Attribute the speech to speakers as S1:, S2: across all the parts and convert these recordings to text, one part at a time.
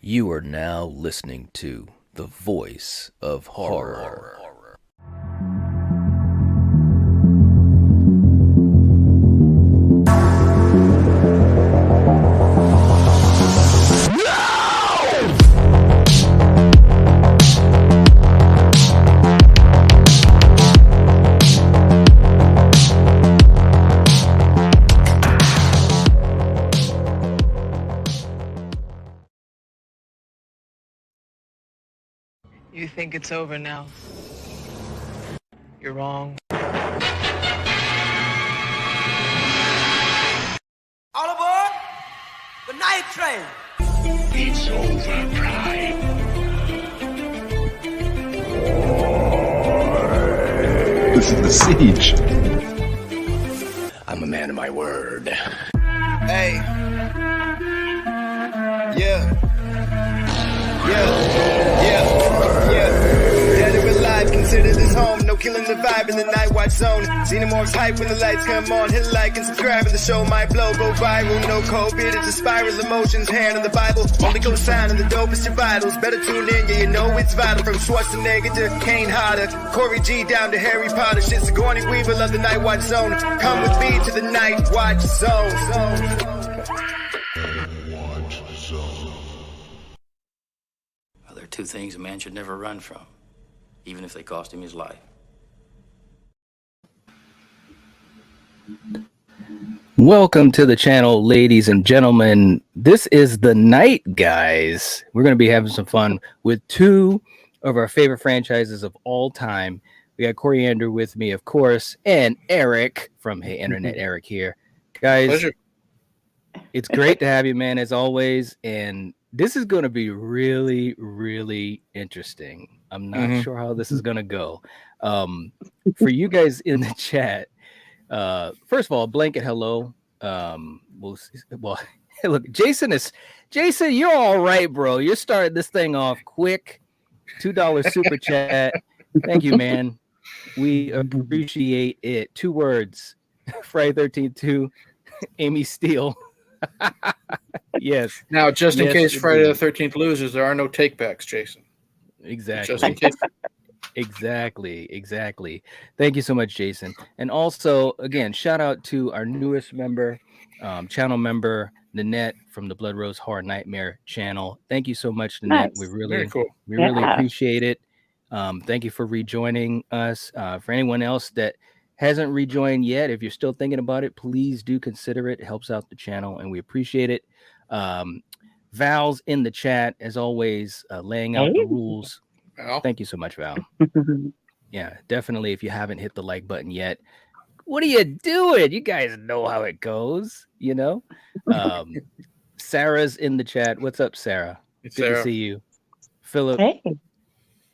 S1: You are now listening to the voice of horror.
S2: You think it's over now? You're wrong.
S3: All aboard the night train.
S4: It's over, Prime.
S5: This is the siege.
S4: I'm a man of my word.
S3: Hey. Yeah. Dead or alive, consider this home. No killing the vibe in the Nightwatch zone. Xenomorphs hype when the lights come on. Hit like and subscribe and the show might blow. Go viral, no COVID, it's a spiral. Emotions, hand on the Bible. Only go sign and the dopest your vitals. Better tune in, yeah, you know it's vital. From Schwarzenegger to Kane Hodder, Corey G down to Harry Potter. Shit, Sigourney Weaver, love the Nightwatch zone. Come with me to the Nightwatch zone.
S6: Well, there are two things a man should never run from, even if they cost him his life.
S1: Welcome to the channel, ladies and gentlemen. This is the night, guys. We're going to be having some fun with two of our favorite franchises of all time. We got Coriander with me, of course, and Eric from Hey Internet Eric here. Guys,
S7: Pleasure.
S1: It's great to have you, man, as always. And this is going to be really, really interesting. I'm not sure how this is going to go. For you guys in the chat, first of all, blanket hello. Well, look, Jason, you're all right, bro. You're starting this thing off quick. $2 super chat. Thank you, man. We appreciate it. 2 words. Friday 13th 2. Amy Steele. Yes.
S7: Now, just in
S1: Yes,
S7: case
S1: indeed.
S7: Friday the 13th loses, there are no takebacks, Jason.
S1: Exactly.
S7: Just in case.
S1: Exactly. Thank you so much, Jason. And also, again, shout out to our newest member, channel member, Nanette from the Blood Rose Horror Nightmare channel. Thank you so much, Nanette.
S8: Nice.
S7: Very cool.
S1: We really
S8: Yeah.
S1: appreciate it. Thank you for rejoining us. For anyone else that hasn't rejoined yet, if you're still thinking about it, please do consider it. It helps out the channel, and we appreciate it. Val's in the chat, as always, laying out the
S8: Hey.
S1: rules.
S7: Well,
S1: Thank you so much, Val. Yeah, definitely. If you haven't hit the like button yet, what are you doing? You guys know how it goes, you know? Sarah's in the chat. What's up, Sarah?
S7: it's
S1: Good to
S7: Sarah.
S1: see you. Philip,
S8: Hey,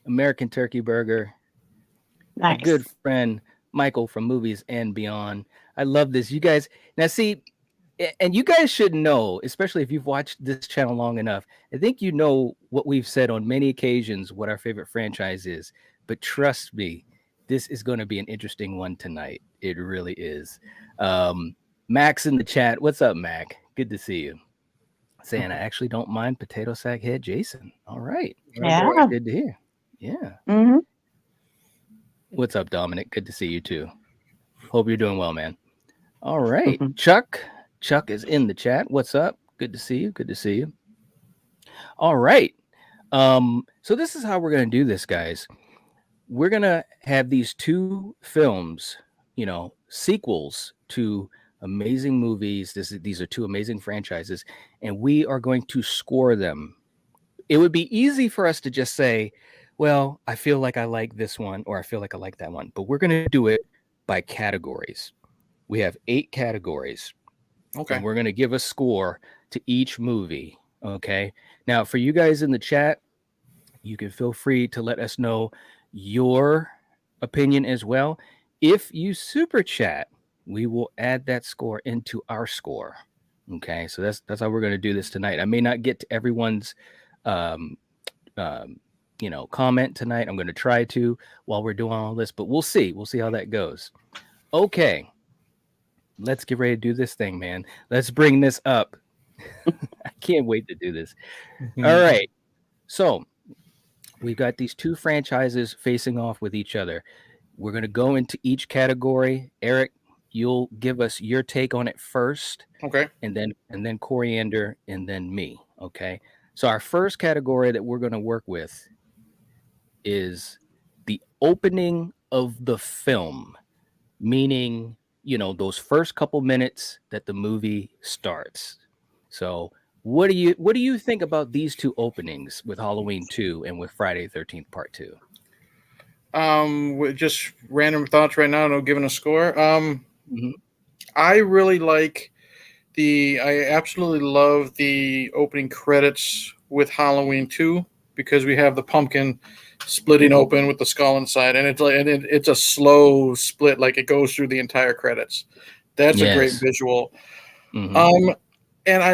S1: American Turkey Burger. My
S8: nice.
S1: good friend Michael from Movies and Beyond. I love this. You guys, now see, and you guys should know, especially if you've watched this channel long enough, I think you know what we've said on many occasions, what our favorite franchise is. But trust me, this is going to be an interesting one tonight. It really is. Max in the chat. What's up, Mac? Good to see you. Saying I actually don't mind potato sack head Jason. All right.
S8: Yeah.
S1: Good to hear. Yeah.
S8: Mm-hmm.
S1: What's up, Dominic? Good to see you too. Hope you're doing well, man. All right. Chuck is in the chat. What's up? Good to see you. Good to see you. All right. So this is how we're going to do this, guys. We're going to have these 2 films, sequels to amazing movies. These are 2 amazing franchises, and we are going to score them. It would be easy for us to just say, well, I feel like I like this one, or I feel like I like that one, but we're going to do it by categories. We have 8 categories.
S7: Okay.
S1: And we're going to give a score to each movie. Okay. Now, for you guys in the chat, you can feel free to let us know your opinion as well. If you super chat, we will add that score into our score. Okay. So that's how we're going to do this tonight. I may not get to everyone's, comment tonight. I'm going to try to while we're doing all this, but we'll see. We'll see how that goes. Okay. Let's get ready to do this thing, man. Let's bring this up. I can't wait to do this.
S7: Mhm.
S1: All right. So we've got these two franchises facing off with each other. We're going to go into each category. Eric, you'll give us your take on it first,
S7: Okay.
S1: and then Coriander, and then me. Okay. So our first category that we're going to work with is the opening of the film, meaning, those first couple minutes that the movie starts. So what do you think about these two openings with Halloween 2 and with Friday the 13th Part 2?
S7: With just random thoughts right now, no giving a score.
S1: Mhm.
S7: I really like I absolutely love the opening credits with Halloween 2 because we have the pumpkin splitting open with the skull inside, and it's a slow split, like it goes through the entire credits. That's a great
S1: Yes.
S7: visual.
S1: Mhm.
S7: And I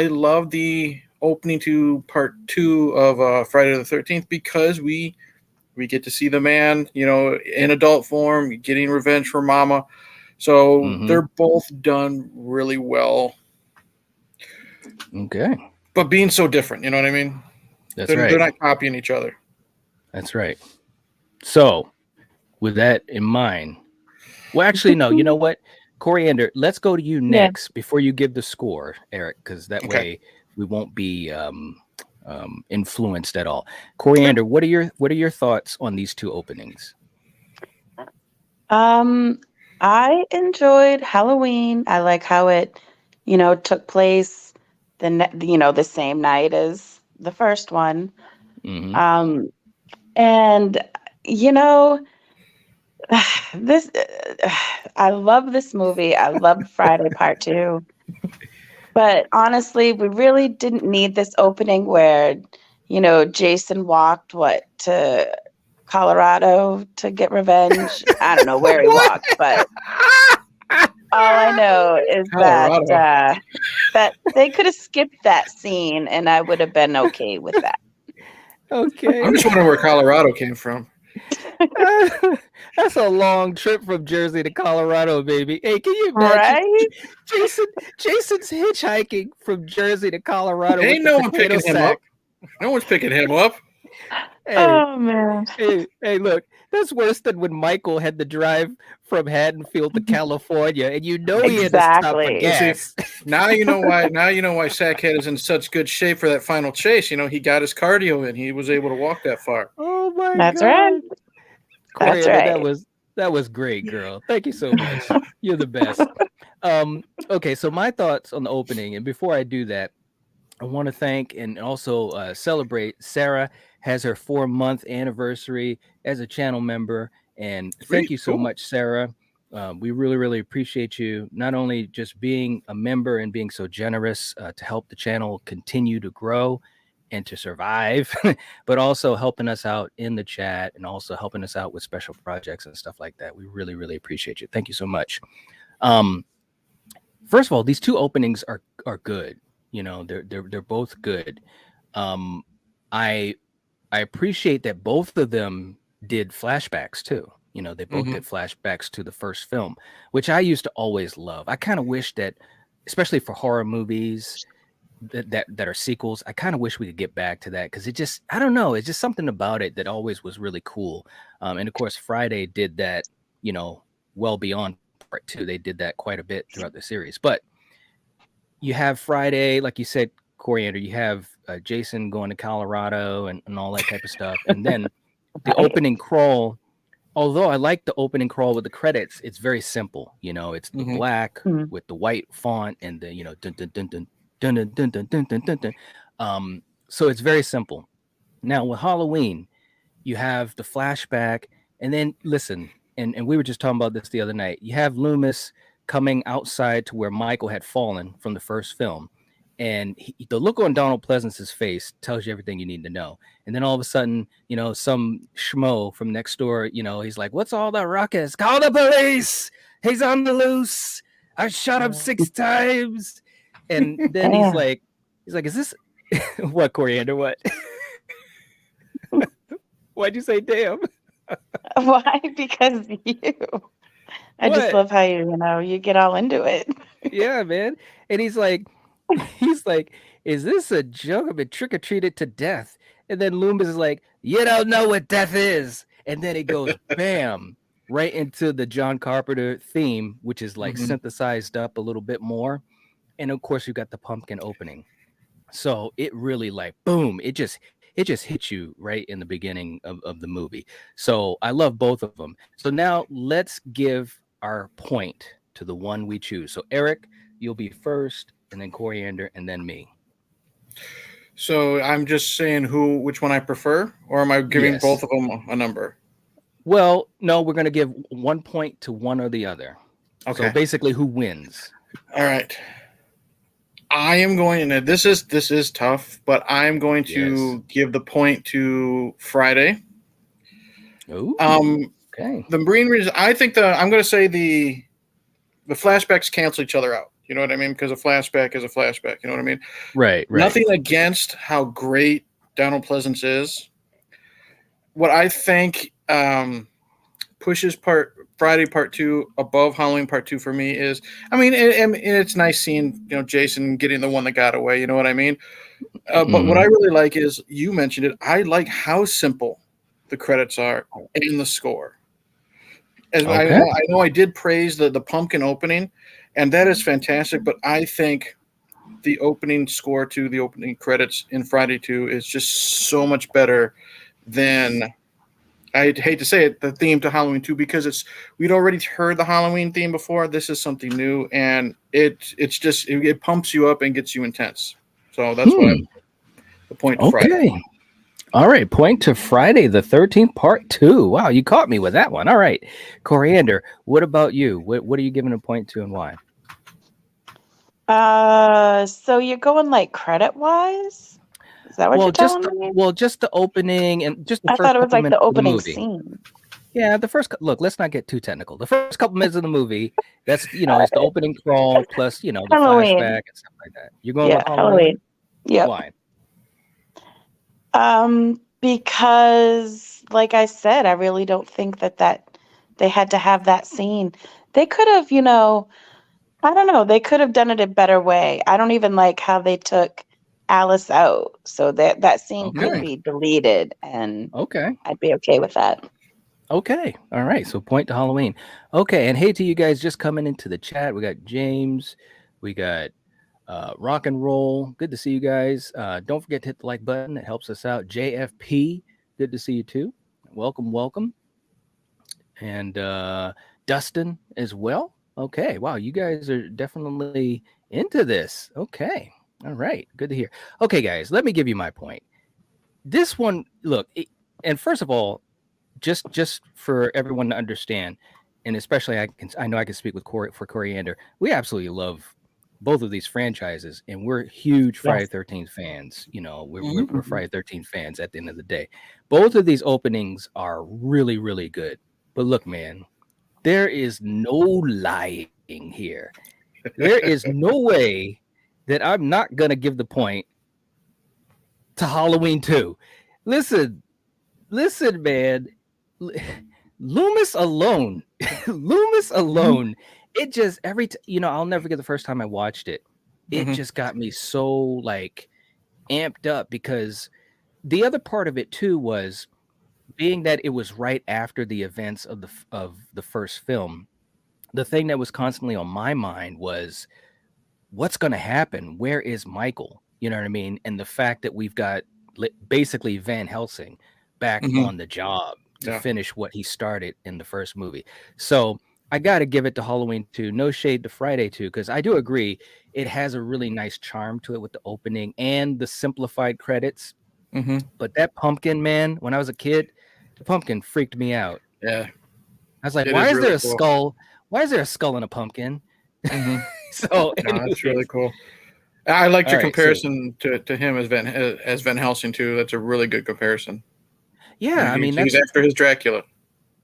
S7: love the opening to part 2 of Friday the 13th because we get to see the man, in adult form, getting revenge for Mama. So
S1: Mhm.
S7: they're both done really well,
S1: Okay.
S7: but being so different, you know what I mean?
S1: That's
S7: They're
S1: right.
S7: not copying each other.
S1: That's right. So, with that in mind, well, actually, no. You know what, Coriander? Let's go to you
S8: Yeah.
S1: next before you give the score, Eric, because that
S7: Okay.
S1: way we won't be influenced at all. Coriander, what are your thoughts on these two openings?
S8: Um, I enjoyed Halloween. I like how it, took place the same night as the first one.
S1: Hmm.
S8: Um, and you know, this I love this movie. I love Friday Part 2. But honestly, we really didn't need this opening where, Jason walked to Colorado to get revenge. I don't know where he walked, but all I know is
S7: Colorado.
S8: that they could have skipped that scene and I would have been okay with that.
S1: Okay.
S7: I'm just wondering where Colorado came from.
S1: That's a long trip from Jersey to Colorado, baby. Hey, can you imagine
S8: Right?
S1: Jason's hitchhiking from Jersey to Colorado with
S7: Ain't
S1: the
S7: no one
S1: potato
S7: picking him up.
S1: sack?
S7: No one's picking him up.
S1: Hey,
S8: Oh man.
S1: hey, look, that's worse than when Michael had to drive from Haddonfield to California, and he had to stop for
S8: Exactly.
S7: Well, see,
S1: gas.
S7: now you know why. Now you know why Sackhead is in such good shape for that final chase. He got his cardio in. He was able to walk that far.
S1: Oh my
S8: That's right.
S1: God,
S8: That's
S1: Coriander, that
S8: right.
S1: was that was great, girl. Thank you so much. You're the best. Okay, so my thoughts on the opening, and before I do that, I want to thank and also celebrate Sarah has her 4-month anniversary as a channel member, and thank
S7: Sweet,
S1: you so
S7: cool.
S1: much, Sarah. We really, really appreciate you not only just being a member and being so generous to help the channel continue to grow and to survive, but also helping us out in the chat and also helping us out with special projects and stuff like that. We really, really appreciate you. Thank you so much. Um, First of all, these two openings are good. They're both good. Um, I I appreciate that both of them did flashbacks too. They both
S7: Hmm.
S1: did flashbacks to the first film, which I used to always love. I kind of wish that, especially for horror movies that are sequels, I kind of wish we could get back to that because I don't know, it's just something about it that always was really cool. And of course, Friday did that. You know, well beyond part 2, they did that quite a bit throughout the series. But you have Friday, like you said, Coriander, you have Jason going to Colorado and all that type of stuff. And then the
S8: Right.
S1: opening crawl, although I like the opening crawl with the credits, it's very simple. It's the
S7: Hmm.
S1: black
S8: Mhm.
S1: with the white font and the, dun dun dun dun dun dun dun dun dun dun dun. So it's very simple. Now with Halloween, you have the flashback, and then listen, and we were just talking about this the other night. You have Loomis coming outside to where Michael had fallen from the first film, and the look on Donald Pleasance's face tells you everything you need to know. And then all of a sudden, some schmo from next door, he's like, "What's all that ruckus? Call the police! He's on the loose! I shot him 6 times." And then he's
S8: Yeah.
S1: like, "Is this what, Coriander? What? Why'd you say damn?"
S8: Why? Because you. I just
S1: What?
S8: love how you get all into it.
S1: Yeah, man. And he's like, is this a joke? I've been trick or treated to death. And then Loomis is like, you don't know what death is. And then it goes bam right into the John Carpenter theme, which is like synthesized up a little bit more. And of course, you got the pumpkin opening. So it really like boom, it just hits you right in the beginning of the movie. So I love both of them. So now let's give our point to the one we choose. So Eric, you'll be first, and then Coriander, and then me.
S7: So I'm just saying which one I prefer, or am I giving
S1: Yes.
S7: both of them a number?
S1: Well, no, we're gonna give 1 point to one or the other.
S7: Okay.
S1: So basically, who wins?
S7: All right. I am going, and this is tough, but I'm going to give the point to Friday.
S1: Ooh, okay.
S7: The main reason I think I'm going to say the flashbacks cancel each other out. You know what I mean? Because a flashback is a flashback. You know what I mean?
S1: Right.
S7: Nothing against how great Donald Pleasance is. What I think pushes Friday Part 2 above Halloween Part 2 for me is, I mean, it's nice seeing Jason getting the one that got away. You know what I mean? But what I really like is, you mentioned it, I like how simple the credits are in the score. As I know I did praise the pumpkin opening, and that is fantastic, but I think the opening score to the opening credits in Friday 2 is just so much better than, I hate to say it, the theme to Halloween 2, because we'd already heard the Halloween theme before. This is something new, and it pumps you up and gets you intense. So that's why the point to Friday.
S1: All right, point to Friday the 13th Part 2. Wow, you caught me with that one. All right, Coriander, what about you? What are you giving a point to, and why?
S8: So you're going like credit wise? Is that what you're telling me?
S1: Well, just the opening and just the
S8: I
S1: first
S8: thought it was
S1: couple
S8: like
S1: minutes
S8: the
S1: of the
S8: opening
S1: movie.
S8: scene.
S1: Yeah, look, let's not get too technical. The first couple minutes of the movie, that's it's the opening crawl plus the
S8: Halloween.
S1: flashback and stuff like that. You're going with Halloween?
S8: Halloween. Yeah.
S1: Why?
S8: Because like I said, I really don't think that they had to have that scene. They could have, I don't know, they could have done it a better way. I don't even like how they took Alice out, so that scene could be deleted, and I'd be okay with that.
S1: Okay. All right. So point to Halloween. Okay. And hey to you guys just coming into the chat. We got James. We got Rock and Roll. Good to see you guys. Don't forget to hit the like button. It helps us out. JFP. Good to see you too. Welcome. And Dustin as well. Okay. Wow. You guys are definitely into this. Okay. All right. Good to hear. Okay, guys. Let me give you my point. This one, look, and first of all, just for everyone to understand, and especially I know I can speak with Coriander. We absolutely love both of these franchises, and we're huge Friday 13th fans. We're Friday 13th fans at the end of the day. Both of these openings are really, really good. But look, man, there is no lying here. There is no way that I'm not gonna give the point to Halloween 2. Listen, man. Loomis alone, it just I'll never forget the first time I watched it. It just got me so like amped up, because the other part of it too was being that it was right after the events of the first film. The thing that was constantly on my mind was, what's going to happen? Where is Michael? You know what I mean? And the fact that we've got basically Van Helsing back on the job to finish what he started in the first movie. So I got to give it to Halloween 2. No shade to Friday 2, because I do agree it has a really nice charm to it with the opening and the simplified credits. But that pumpkin, man, when I was a kid, the pumpkin freaked me out.
S7: Yeah.
S1: I was like, why is there a skull? Why is there a skull in a pumpkin? So
S7: that's really cool. I liked your comparison to him as Van Helsing too. That's a really good comparison.
S1: Yeah,
S7: he's after his Dracula.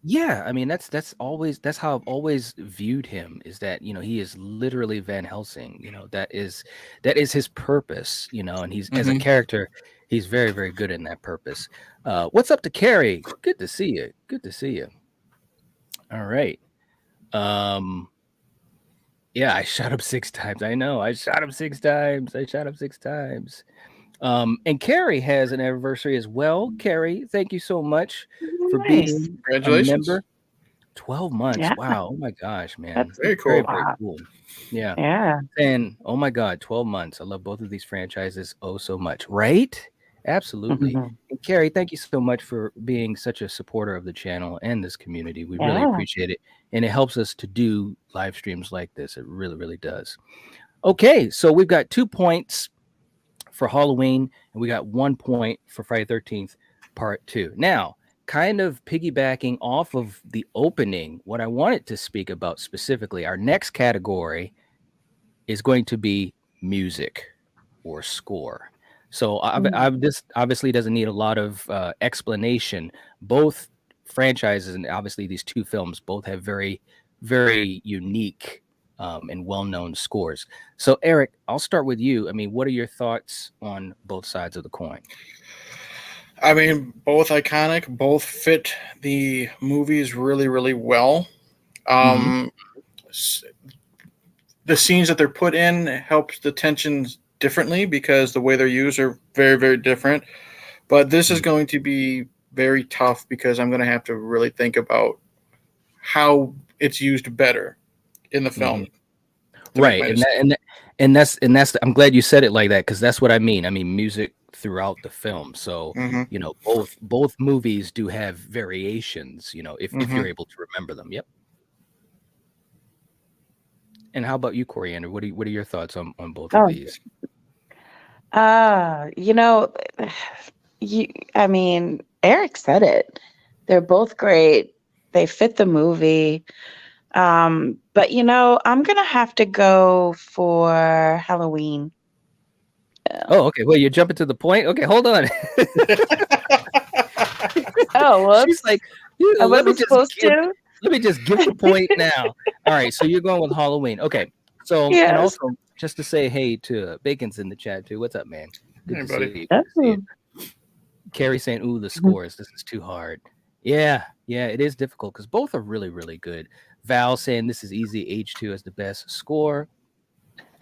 S1: Yeah, I mean that's how I've always viewed him, is that he is literally Van Helsing. That is his purpose. And he's as a character, he's very, very good in that purpose. What's up to Carrie? Good to see you. All right. Um, yeah, I shot him 6 times. I know. I shot him 6 times. And Carrie has an anniversary as well. Carrie, thank you so much for
S8: Nice.
S1: being a
S7: Congratulations.
S1: member. 12 months.
S8: Yeah.
S1: Wow. Oh my gosh, man.
S8: That's
S7: Very
S1: Very,
S7: cool.
S1: very
S8: Wow.
S1: cool. Yeah.
S8: Yeah.
S1: And oh my God, 12 months. I love both of these franchises oh so much, right? Absolutely.
S8: Mhm.
S1: And Carrie, thank you so much for being such a supporter of the channel and this community. We really
S8: Yeah.
S1: appreciate it. And it helps us to do live streams like this. It really, really does. Okay, so we've got 2 points for Halloween, and we got 1 point for Friday 13th, part 2. Now, kind of piggybacking off of the opening, what I wanted to speak about specifically, our next category is going to be music or score. So this obviously doesn't need a lot of explanation. Both franchises and obviously these 2 films both have very, very unique and well-known scores. So Eric, I'll start with you. I mean, what are your thoughts on both sides of the coin?
S7: I mean, both iconic, both fit the movies really, really well. S- The scenes that they're put in helps the tensions differently because the way they're used are very, very different. But this is going to be very tough because I'm going to have to really think about how it's used better in the film. to make
S1: Right,
S7: my
S1: and
S7: decision.
S1: that's I'm glad you said it like that because that's what I mean. I mean music throughout the film. So
S7: Mhm,
S1: you know, both movies do have variations. You know, if you're
S7: mhm.
S1: able to remember them. Yep. And how about you, Coriander? What are your thoughts on both of
S8: Oh,
S1: these?
S8: you know, I mean, Eric said it. They're both great. They fit the movie. But I'm gonna have to go for Halloween.
S1: Oh, okay. Well, you're jumping to the point. Okay, hold on.
S8: Oh,
S1: She's
S8: whoops.
S1: like,
S8: I
S1: let me
S8: wasn't
S1: just
S8: supposed
S1: give
S8: to.
S1: the point now. All right, so you're going with Halloween. Okay. So and
S8: Yes.
S1: also just to say hey to Bacon's in the chat too. What's up, man? Good
S7: Hey,
S1: to
S7: buddy.
S1: see you. Good to see you.
S8: Oh.
S1: Carrie saying, "Ooh, the scores. This is too hard." Yeah, it is difficult because both are really, really good. Val saying this is easy. H2 is the best score.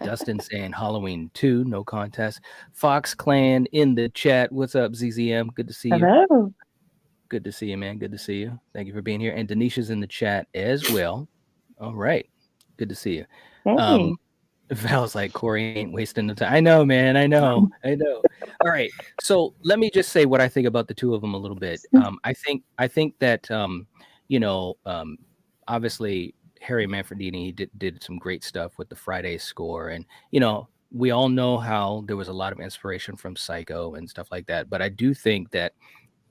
S1: Dustin saying Halloween 2, no contest. Fox Clan in the chat. What's up, ZZM? Good to see you.
S8: Hello.
S1: Good to see you, man. Good to see you. Thank you for being here. And Denisha's in the chat as well. All right. Good to see you. Um,
S8: Hey.
S1: Val's like, Corey ain't wasting the time. I know, man. I know. All right. So let me just say what I think about the 2 of them a little bit. I think that obviously Harry Manfredini did some great stuff with the Friday score, and we all know how there was a lot of inspiration from Psycho and stuff like that. But I do think that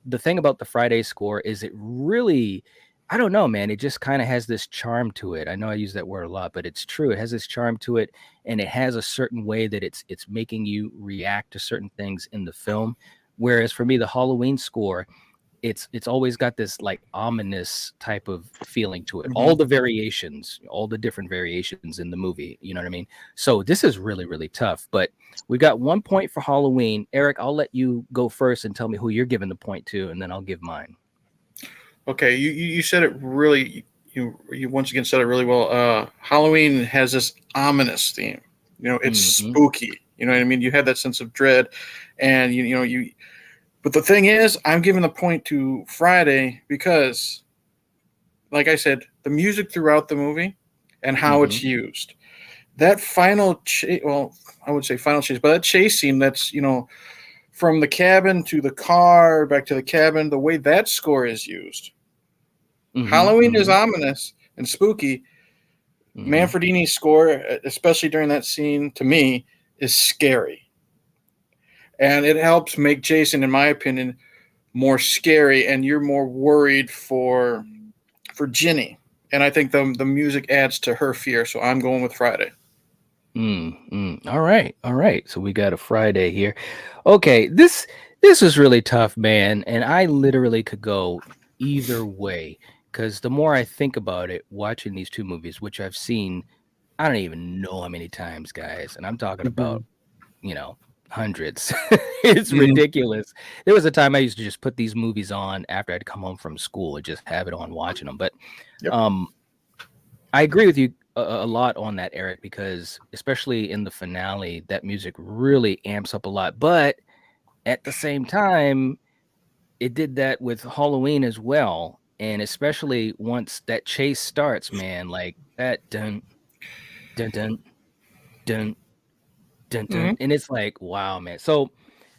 S1: the thing about the Friday score is it really, I don't know, man. It just kind of has this charm to it. I know I use that word a lot, but it's true. It has this charm to it, and it has a certain way that it's making you react to certain things in the film. Whereas for me, the Halloween score, it's always got this like ominous type of feeling to it. All the variations, all the different variations in the movie. You know what I mean? So this is really, really tough. But we got 1 point for Halloween. Eric, I'll let you go first and tell me who you're giving the point to, and then I'll give mine.
S7: Okay, you said it really. You once again said it really well. Halloween has this ominous theme. It's spooky. You know what I mean? You have that sense of dread, and you. But the thing is, I'm giving the point to Friday because, like I said, the music throughout the movie and how it's used. That final I would say final chase, but that chase scene that's from the cabin to the car, back to the cabin, the way that score is used. Halloween is ominous and spooky. Manfredini's score, especially during that scene, to me, is scary. And it helps make Jason, in my opinion, more scary, and you're more worried for Ginny. And I think the music adds to her fear, so I'm going with Friday.
S1: All right. So we got a Friday here. Okay, this is really tough, man, and I literally could go either way because the more I think about it, watching these 2 movies, which I've seen, I don't even know how many times, guys, and I'm talking about hundreds. It's ridiculous. There was a time I used to just put these movies on after I'd come home from school and just have it on watching them. But
S7: Yep.
S1: I agree with you a lot on that, Eric, because especially in the finale, that music really amps up a lot. But at the same time, it did that with Halloween as well. And especially once that chase starts, man, like that dun dun dun dun dun dun.
S7: Mhm.
S1: And it's like, wow, man. So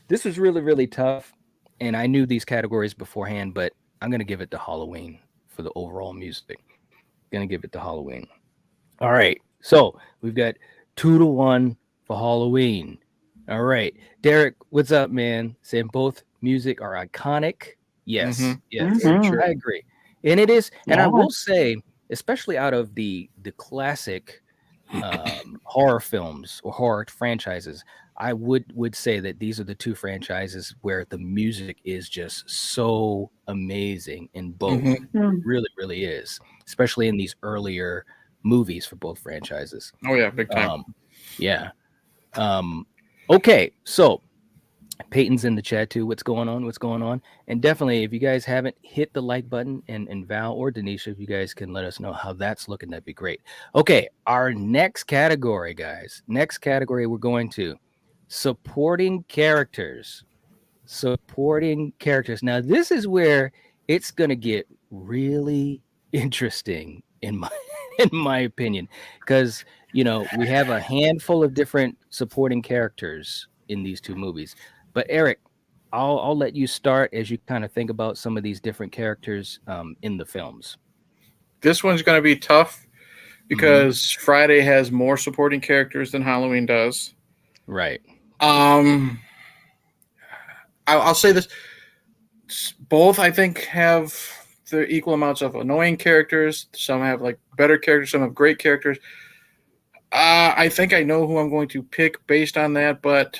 S1: this was really, really tough. And I knew these categories beforehand, but I'm gonna give it to Halloween for the overall music. Gonna give it to Halloween. All right. So we've got 2-1 for Halloween. All right. Derek, what's up, man? Saying both music are iconic. Yes.
S7: Mhm.
S1: Yes.
S7: Very
S8: Mhm.
S7: true.
S1: I agree. And it is, and I
S8: Yeah.
S1: will say, especially out of the classic horror films or horror franchises, I would say that these are the two franchises where the music is just so amazing in both.
S7: Mhm.
S1: It really, really is, especially in these earlier movies for both franchises.
S7: Oh yeah, big time.
S1: Yeah. Okay, so Peyton's in the chat too. What's going on? What's going on? And definitely, if you guys haven't hit the like button, and Val or Denisha, if you guys can let us know how that's looking, that'd be great. Okay, our next category, guys. Next category, we're going to supporting characters. Supporting characters. Now, this is where it's gonna get really interesting in my in my opinion, because we have a handful of different supporting characters in these two movies. But Eric, I'll let you start as you kind of think about some of these different characters in the films.
S7: This one's going to be tough
S1: Mhm.
S7: because Friday has more supporting characters than Halloween does.
S1: Right.
S7: Um, I'll say this: both I think have the equal amounts of annoying characters. Some have like better characters. Some have great characters. I think I know who I'm going to pick based on that, but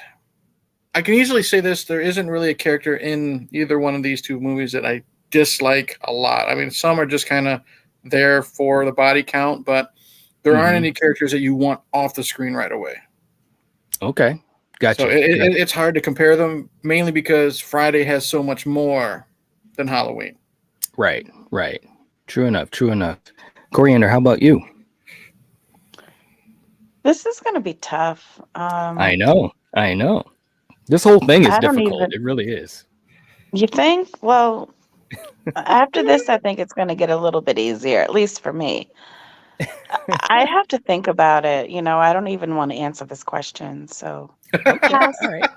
S7: I can easily say this: there isn't really a character in either one of these two movies that I dislike a lot. I mean, some are just kind of there for the body count, but there aren't
S1: Mhm.
S7: any characters that you want off the screen right away.
S1: Okay.
S7: So
S1: Gotcha. Gotcha.
S7: it's hard to compare them, mainly because Friday has so much more than Halloween.
S1: Right. Right. True enough. True enough. Coriander, how about you?
S8: This is going to be tough.
S1: I know. I know. This whole thing is
S8: I don't
S1: difficult.
S8: even.
S1: It really is.
S8: You think? Well, after this, I think it's going to get a little bit easier, at least for me. I have to think about it. I don't even want to answer this question. So
S1: Okay.
S8: pass.
S1: All right.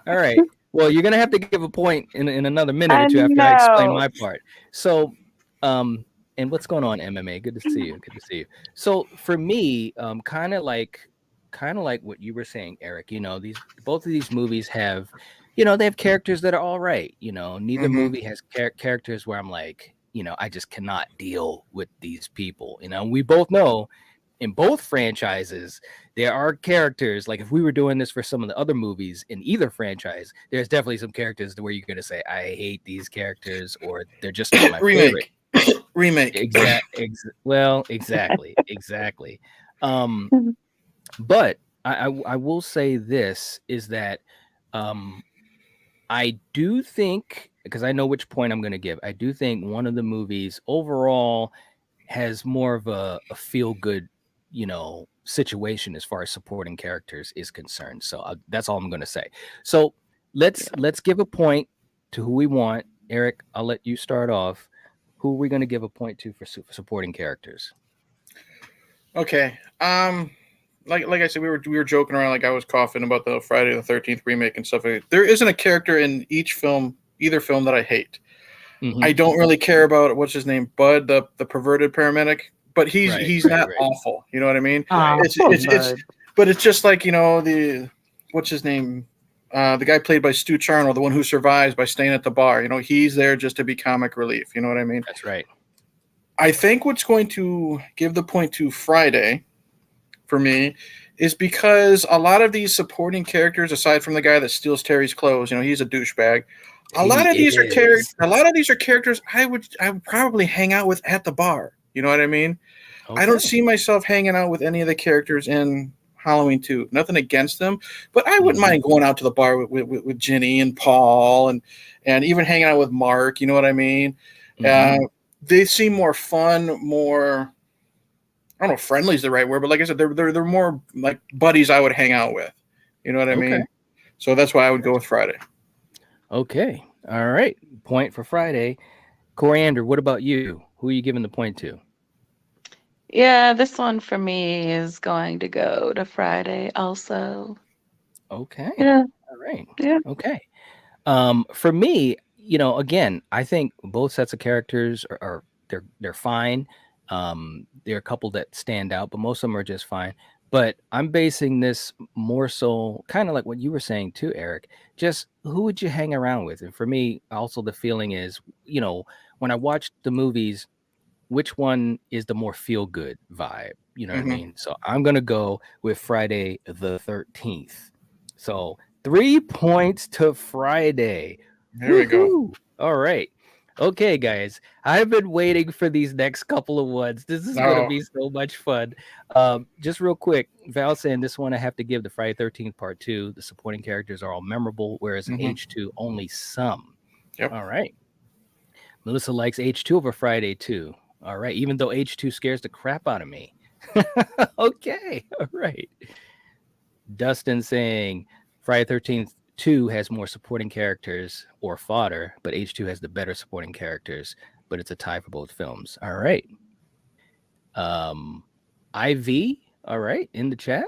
S1: All right. Well, you're gonna have to give a point in another minute or
S8: I
S1: two after I explain
S8: know.
S1: my part. So, and what's going on, MMA? Good to see you. Good to see you. So for me, kind of like what you were saying, Eric. These both of these movies have, they have characters that are all right. Neither
S7: Mm-hmm.
S1: movie has characters where I'm like, I just cannot deal with these people. We both know in both franchises there are characters, like if we were doing this for some of the other movies in either franchise, there's definitely some characters where you're going to say I hate these characters or they're just not my favorite.
S7: Remake.
S1: Well, exactly. um but I will say this is that I do think, because I know which point I'm going to give, I do think one of the movies overall has more of a feel good, situation as far as supporting characters is concerned. So that's all I'm going to say. So let's give a point to who we want. Eric, I'll let you start off. Who are we going to give a point to for supporting characters?
S7: Okay. Like I said, we were joking around, like I was coughing about the Friday the 13th remake and stuff. There isn't a character in either film that I hate.
S1: Mhm.
S7: I don't really care about what's his name, Bud, the perverted paramedic, but he's
S1: Right,
S7: he's
S1: right,
S7: not
S1: right.
S7: awful. You know what I mean?
S8: Oh,
S7: It's
S8: poor
S7: it's it's
S8: bird.
S7: but it's just like the what's his name, the guy played by Stu Charnel, the one who survives by staying at the bar. He's there just to be comic relief. You know what I mean?
S1: That's right.
S7: I think what's going to give the point to Friday for me is because a lot of these supporting characters, aside from the guy that steals Terry's clothes, he's a douchebag. A
S1: He
S7: lot of these are
S1: is.
S7: characters I would probably hang out with at the bar. You know what I mean? I don't
S1: Okay.
S7: see myself hanging out with any of the characters in Halloween 2. Nothing against them, but I wouldn't
S1: Mhm.
S7: mind going out to the bar with Ginny and Paul and even hanging out with Mark. You know what I mean?
S1: Mhm.
S7: They seem more fun, more I don't know if friendly is the right word, but like I said, they're more like buddies I would hang out with. You know what I
S1: Okay.
S7: mean? So that's why I would go with Friday.
S1: Okay. All right. Point for Friday. Coriander, what about you? Who are you giving the point to?
S8: Yeah, this one for me is going to go to Friday also.
S1: Okay.
S8: Yeah,
S1: All right.
S8: yeah.
S1: Okay. For me, again, I think both sets of characters are they're fine. There are a couple that stand out, but most of them are just fine. But I'm basing this more so kind of like what you were saying too, Eric. Just who would you hang around with? And for me, also the feeling is, when I watch the movies, which one is the more feel good vibe? You know what I
S7: Mm-hmm.
S1: mean? So I'm gonna go with Friday the 13th. So 3 points to Friday.
S7: There we go.
S1: Woohoo! All right. Okay, guys. I've been waiting for these next couple of ones. This is gonna
S7: No.
S1: be so much fun. Just real quick, Val saying this one I have to give the Friday 13th part two. The supporting characters are all memorable, whereas
S7: Mm-hmm.
S1: H2 only some.
S7: Yep.
S1: All right. Melissa likes H2 over Friday too. All right, even though H2 scares the crap out of me. Okay, all right. Dustin saying Friday 13th 2 has more supporting characters or fodder, but H2 has the better supporting characters, but it's a tie for both films. All right. IV, all right, in the chat.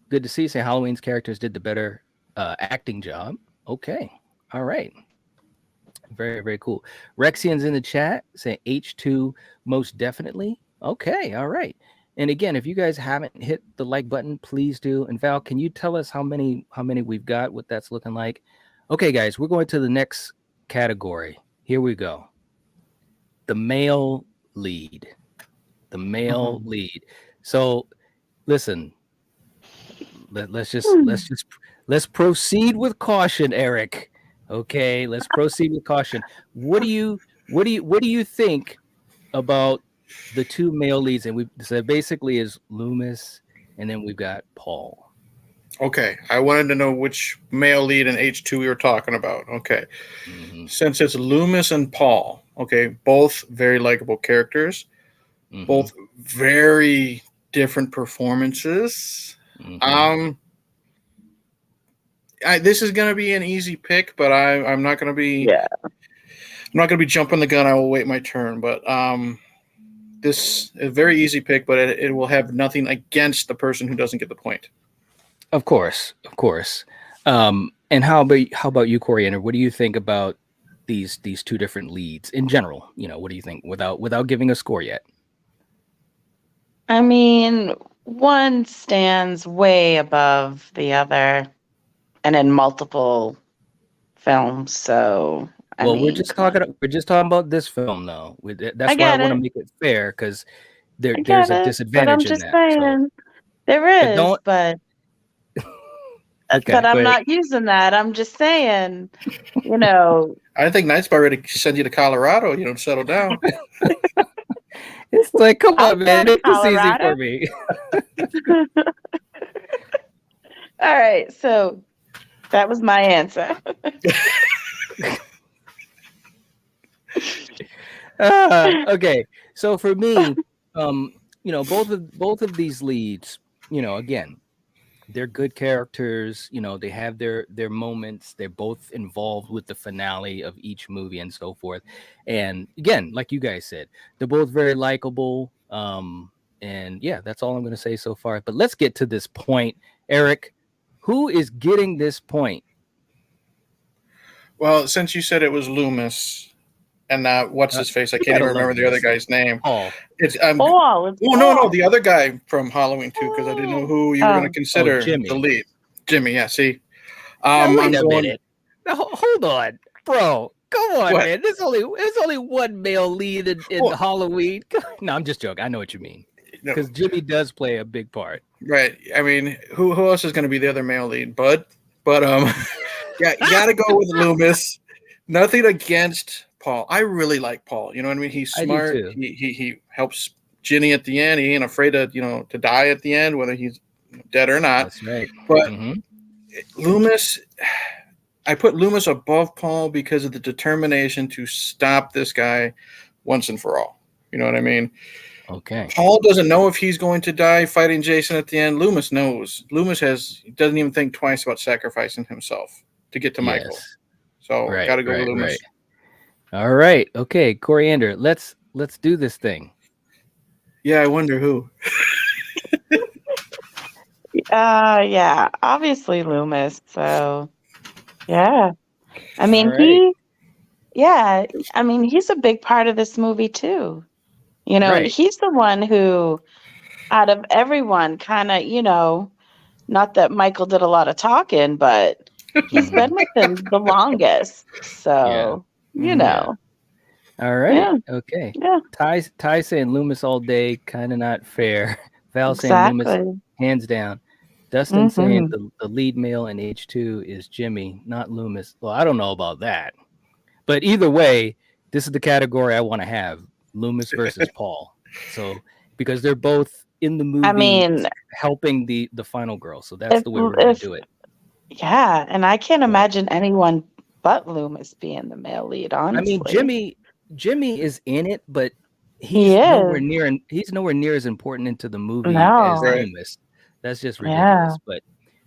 S1: Good to see. Say Halloween's characters did the better acting job. Okay. All right. Very, very cool. Rexian's in the chat saying H2 most definitely. Okay, all right. And again, if you guys haven't hit the like button, please do. And Val, can you tell us how many we've got, what that's looking like? Okay, guys, we're going to the next category. Here we go. The male lead. The male lead. So listen, let's proceed with caution, Eric. Okay, let's proceed with caution. What do you think about the two male leads? And we so basically is Loomis, and then we've got Paul.
S7: Okay. I wanted to know which male lead in H2 we were talking about. Okay.
S1: Mm-hmm.
S7: Since it's Loomis and Paul, okay, both very likable characters,
S1: Mm-hmm.
S7: both very different performances.
S1: Mm-hmm.
S7: This is going to be an easy pick, but I'm not going to be.
S8: Yeah.
S7: I'm not going to be jumping the gun. I will wait my turn. But this is a very easy pick, but it will have nothing against the person who doesn't get the point.
S1: Of course. And how about you, Coriander? What do you think about these two different leads in general? What do you think without giving a score yet?
S8: I mean, one stands way above the other and in multiple films. So,
S1: We're just talking about this film, though. That's why I
S8: get
S1: want to
S8: it.
S1: make it fair because
S8: I
S1: there's
S8: get
S1: a
S8: it. But I'm
S1: disadvantage in
S8: just
S1: that. So,
S8: saying there
S1: but
S8: is, but
S1: okay,
S8: I'm
S1: go ahead.
S8: not using that. I'm just saying,
S7: I think Night's about ready to send you to Colorado. Settle down.
S1: It's like, come on, man,
S8: outside of
S1: make this easy
S8: Colorado.
S1: for me.
S8: All right, so that was my answer.
S1: Okay, so for me, both of these leads, again, they're good characters. They have their moments. They're both involved with the finale of each movie and so forth. And again, like you guys said, they're both very likable. And yeah, that's all I'm going to say so far. But let's get to this point, Eric. Who is getting this point?
S7: Well, since you said it was Loomis and what's his face, I can't even remember the other guy's name.
S1: Paul.
S7: It's
S8: Paul. It's Paul.
S7: No, the other guy from Halloween 2, because I didn't know who you were going to consider
S1: Jimmy.
S7: the lead. Jimmy, yeah. See,
S1: wait a minute. Now, hold on, bro. Come on,
S7: What?
S1: man. There's only one male lead in Halloween. No, I'm just joking. I know what you mean. Because Jimmy does play a big part.
S7: Right. I mean, who else is going to be the other male lead? Bud. But yeah, you got to go with Loomis. Nothing against Paul. I really like Paul. You know what I mean? He's smart. He helps Ginny at the end. He ain't afraid to die at the end, whether he's dead or not.
S1: That's right.
S7: But Loomis, I put Loomis above Paul because of the determination to stop this guy once and for all. You know what I mean?
S1: Okay.
S7: Paul doesn't know if he's going to die fighting Jason at the end. Loomis knows. Loomis doesn't even think twice about sacrificing himself to get to Michael.
S1: Yes.
S7: So
S1: Right,
S7: got to go
S1: right,
S7: with Loomis.
S1: right. All right. Okay, Coriander, let's do this thing.
S7: Yeah, I wonder who.
S8: Yeah, obviously Loomis. So, yeah. I mean,
S1: Alrighty.
S8: he's a big part of this movie too.
S1: Right.
S8: He's the one who, out of everyone, kind of, not that Michael did a lot of talking, but he's
S1: Mhm.
S8: been with him the longest. So,
S1: Yeah. All right.
S8: Yeah.
S1: Okay.
S8: Yeah,
S1: Ty saying Loomis all day, kind of not fair. Val saying Loomis,
S8: exactly.
S1: hands down. Dustin saying
S8: Mhm.
S1: the lead male in H2 is Jimmy, not Loomis. Well, I don't know about that. But either way, this is the category I want to have. Loomis versus Paul. So because they're both in the movie
S8: I mean,
S1: helping the final girl. So that's
S8: if
S1: the way we're gonna
S8: if
S1: do it.
S8: yeah, and I can't
S1: So,
S8: imagine anyone but Loomis being the male lead,
S1: I mean,
S8: honestly.
S1: Jimmy is in it, but
S8: He
S1: he's nowhere
S8: is.
S1: near as important into the movie as
S8: No.
S7: Right.
S1: Loomis. That's just
S8: Yeah.
S1: ridiculous.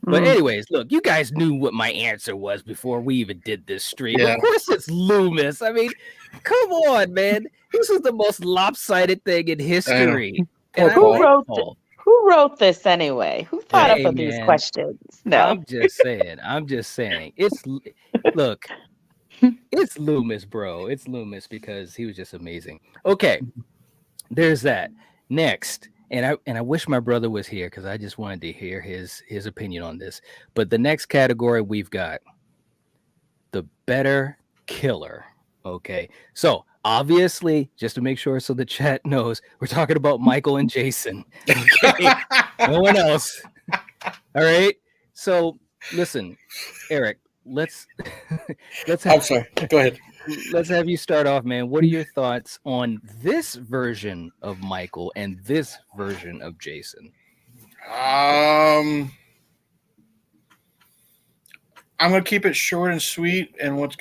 S1: But
S8: Mm.
S1: anyways, look, you guys knew what my answer was before we even did this stream.
S7: Yeah.
S1: Of course it's Loomis. I mean, come on, man. This is the most lopsided thing in history.
S7: Poor
S1: And I
S7: Paul.
S1: like Paul.
S8: Who wrote this anyway? Who thought
S1: Hey,
S8: up of these
S1: man.
S8: questions? No.
S1: I'm just saying. Look, it's Loomis, bro. It's Loomis because he was just amazing. Okay, there's that. Next, and I wish my brother was here because I just wanted to hear his opinion on this. But the next category we've got the better killer. Okay, so obviously, just to make sure so the chat knows, we're talking about Michael and Jason. Okay, no one else. All right. So listen, Eric, let's
S7: I'm
S1: have
S7: sorry. Go ahead.
S1: let's have you start off, man. What are your thoughts on this version of Michael and this version of Jason?
S7: I'm gonna keep it short and sweet, and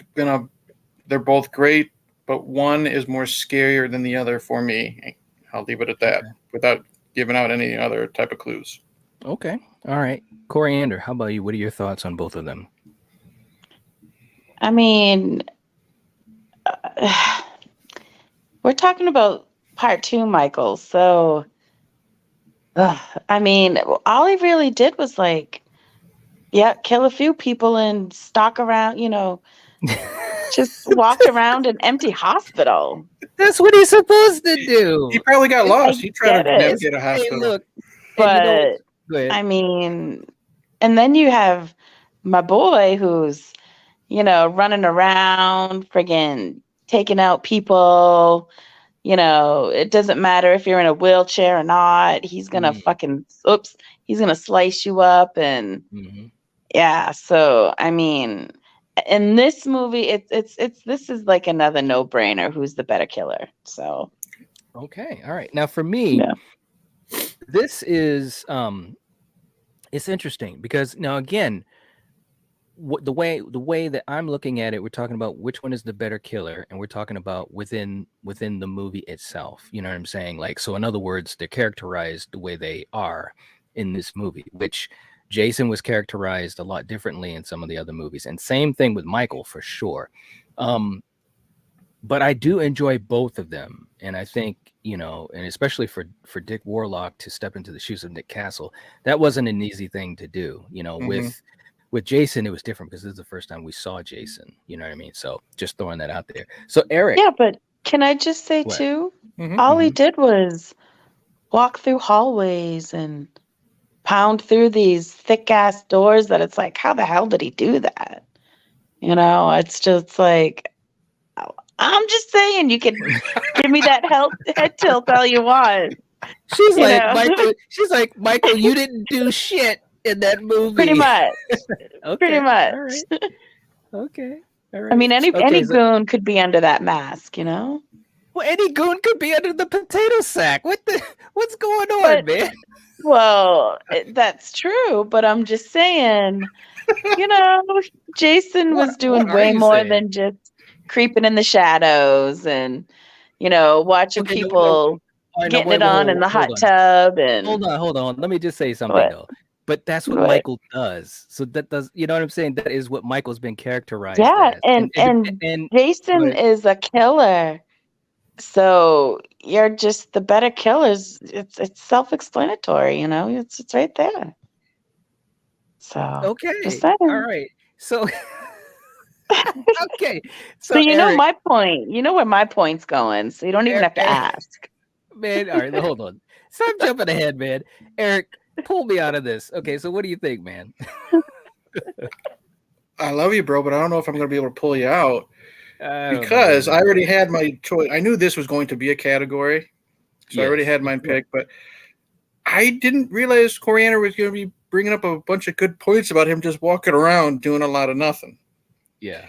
S7: they're both great, but one is more scarier than the other for me. I'll leave it at that without giving out any other type of clues.
S1: Okay. All right. Coriander, how about you? What are your thoughts on both of them?
S8: I mean, we're talking about part 2, Michael. So, I mean, all he really did was kill a few people and stalk around, just walked around an empty hospital.
S1: That's what he's supposed to do.
S7: He probably got lost. He tried to
S8: get it.
S7: navigate a
S1: Hey,
S7: hospital.
S1: look.
S8: But
S1: Go ahead.
S8: I mean, and then you have my boy who's, running around, friggin' taking out people. It doesn't matter if you're in a wheelchair or not. He's gonna he's gonna slice you up, and yeah. So I mean, in this movie, this is like another no-brainer. Who's the better killer? So
S1: Okay. All right. Now for me, this is it's interesting because now again, the way that I'm looking at it, we're talking about which one is the better killer, and we're talking about within the movie itself. You know what I'm saying? Like, so in other words, they're characterized the way they are in this movie, which Jason was characterized a lot differently in some of the other movies, and same thing with Michael for sure. But I do enjoy both of them, and I think, and especially for Dick Warlock to step into the shoes of Nick Castle, that wasn't an easy thing to do. With Jason, it was different because this is the first time we saw Jason. You know what I mean? So just throwing that out there. So Eric,
S8: yeah, but can I just say
S1: What?
S8: too? All he did was walk through hallways and pound through these thick ass doors that it's like, how the hell did he do that? It's just like, I'm just saying, you can give me that head tilt all you want.
S1: she's like, Michael. She's like, Michael, you didn't do shit in that movie.
S8: Pretty much.
S1: Okay.
S8: Pretty much.
S1: All right. Okay. All right.
S8: I mean, any
S1: so-
S8: goon could be under that mask,
S1: Well, any goon could be under the potato sack. What's going on, man?
S8: Well, that's true, but I'm just saying, Jason was doing
S1: what are
S8: way
S1: you
S8: more
S1: saying?
S8: than just creeping in the shadows and, watching
S1: Okay, no,
S8: people.
S1: right,
S8: getting it on in the hot tub and
S1: hold on. Let me just say something
S8: what?
S1: though. But that's what
S8: What?
S1: Michael does. So that does, you know what I'm saying? That is what Michael's been characterized
S8: Yeah,
S1: as.
S8: and
S1: Go
S8: Jason
S1: ahead.
S8: is a killer. So you're just the better killers. It's self-explanatory, you know. It's right there. So just
S1: Okay. All
S8: saying.
S1: right. So okay.
S8: So
S1: So
S8: you know
S1: Eric,
S8: my point. You know where my point's going. So you don't even have to
S1: Eric,
S8: ask.
S1: man. All right, hold on. Stop jumping ahead, man. Eric, pull me out of this. Okay, so what do you think, man?
S7: I love you, bro, but I don't know if I'm going to be able to pull you out
S1: I don't know,
S7: because I
S1: man.
S7: already had my choice. I knew this was going to be a category, so I already
S1: Yes.
S7: had mine picked, but I didn't realize Coriander was going to be bringing up a bunch of good points about him just walking around doing a lot of nothing.
S1: Yeah.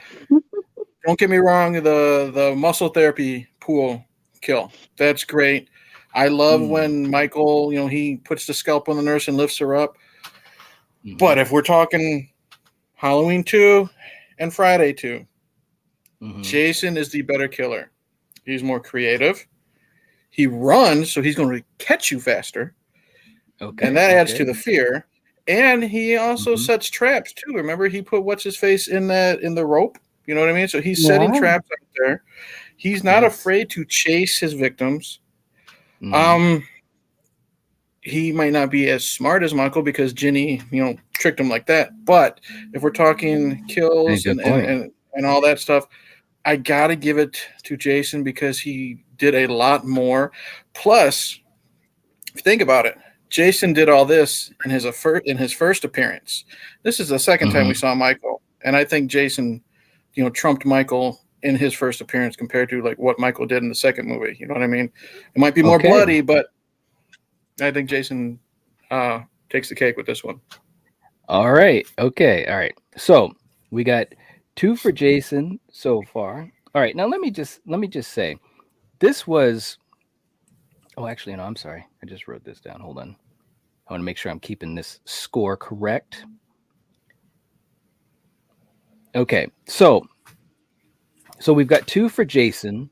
S7: Don't get me wrong, the muscle therapy pool kill, that's great. I love when Michael, he puts the scalpel on the nurse and lifts her up.
S1: Mhm.
S7: But if we're talking Halloween 2 and Friday 2,
S1: Mhm.
S7: Jason is the better killer. He's more creative. He runs, so he's going to catch you faster.
S1: Okay.
S7: And that adds to
S1: okay.
S7: the fear. And he also
S1: Mhm.
S7: sets traps too. Remember, he put what's his face in the rope. You know what I mean? So he's setting
S8: Yeah.
S7: traps out there. He's not
S1: Yes.
S7: afraid to chase his victims.
S1: Mhm.
S7: He might not be as smart as Michael because Ginny, tricked him like that. But if we're talking
S1: Hey,
S7: kills
S1: good
S7: and
S1: point.
S7: and all that stuff, I gotta give it to Jason because he did a lot more. Plus, if you think about it, Jason did all this in his first appearance. This is the second time we
S1: Mhm.
S7: saw Michael, and I think Jason, trumped Michael in his first appearance compared to like what Michael did in the second movie. You know what I mean? It might be more
S1: Okay.
S7: bloody, but I think Jason takes the cake with this one.
S1: All right. Okay. All right. So we got 2 for Jason so far. All right. Now let me just say this was. Oh, actually, no. I'm sorry. I just wrote this down. Hold on. I want to make sure I'm keeping this score correct. Okay. So we've got 2 for Jason.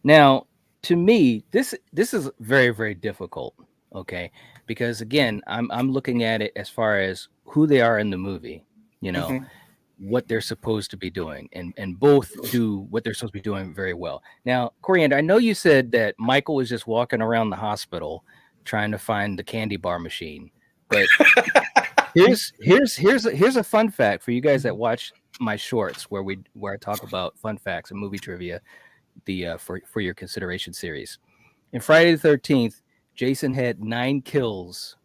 S1: Now, to me, this is very, very difficult. Okay, because again, I'm looking at it as far as who they are in the movie. You know,
S7: Mm-hmm.
S1: what they're supposed to be doing, and both do what they're supposed to be doing very well. Now, Coriander, I know you said that Michael was just walking around the hospital trying to find the candy bar machine, but here's a fun fact for you guys that watch my shorts where I talk about fun facts and movie trivia, the for your consideration series. In Friday the 13th, Jason had 9 kills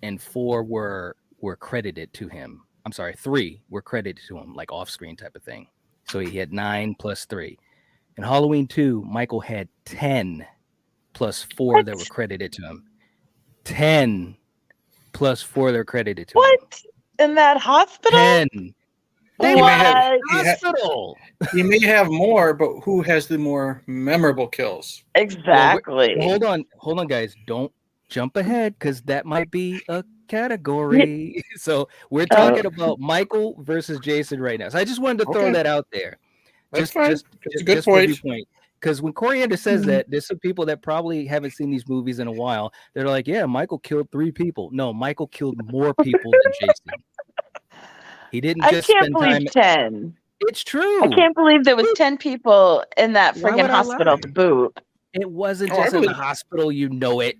S1: and 4 were credited to him. I'm sorry, 3 were credited to him, like off screen type of thing. So he had 9 plus 3. In Halloween 2, Michael had 10 plus 4 that were
S8: What?
S1: credited to him. 10 plus 4 that were credited to him.
S8: What? In that hospital?
S1: 10.
S7: He may have
S8: What?
S1: Hospital.
S7: he may have more, but who has the more memorable kills?
S1: Well,
S8: Exactly.
S1: hold on, guys. Don't jump ahead because that might be a category. So we're talking about Michael versus Jason right now. So I just wanted to throw
S7: Okay.
S1: that out there.
S7: That's fine. It's a good
S1: Just for
S7: point.
S1: viewpoint. Because when Coriander says that, there's some people that probably haven't seen these movies in a while. They're like, yeah, Michael killed 3 people. No, Michael killed more people than Jason. He didn't
S8: I
S1: just
S8: can't
S1: spend
S8: believe
S1: time.
S8: 10.
S1: It's true.
S8: I can't believe there was 10 people in that
S1: Why
S8: friggin'
S1: would I
S8: hospital
S1: lie?
S8: to boot.
S1: It wasn't
S7: Oh, I
S1: just in the
S7: believe
S1: hospital, you know it.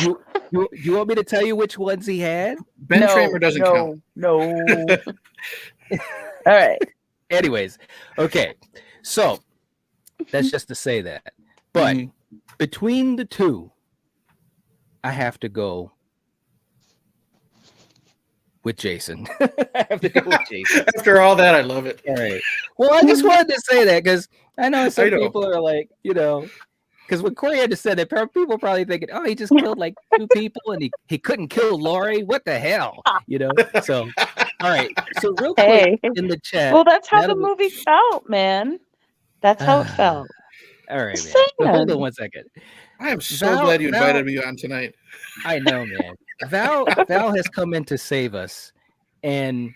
S1: You want me to tell you which ones he had?
S7: Ben Tramer doesn't count.
S8: No. All right.
S1: Anyways, okay. So that's just to say that. But between the 2, I have to go with Jason. I have to go with Jason.
S7: After all that, I love it.
S1: All right. Well, I just wanted to say that because I know some
S7: I know.
S1: people are like, because when Coriander said that, people probably thinking, oh, he just killed like 2 people and he couldn't kill Laurie. What the hell? So, all right. So real quick
S8: Hey.
S1: in the chat.
S8: Well, that's how
S1: now
S8: the
S1: that we-
S8: movie felt, man. That's how it felt.
S1: All right,
S8: Just
S1: man. So hold on
S8: saying.
S1: one second.
S7: I am so glad you invited me on tonight.
S1: I know, man. Val has come in to save us, and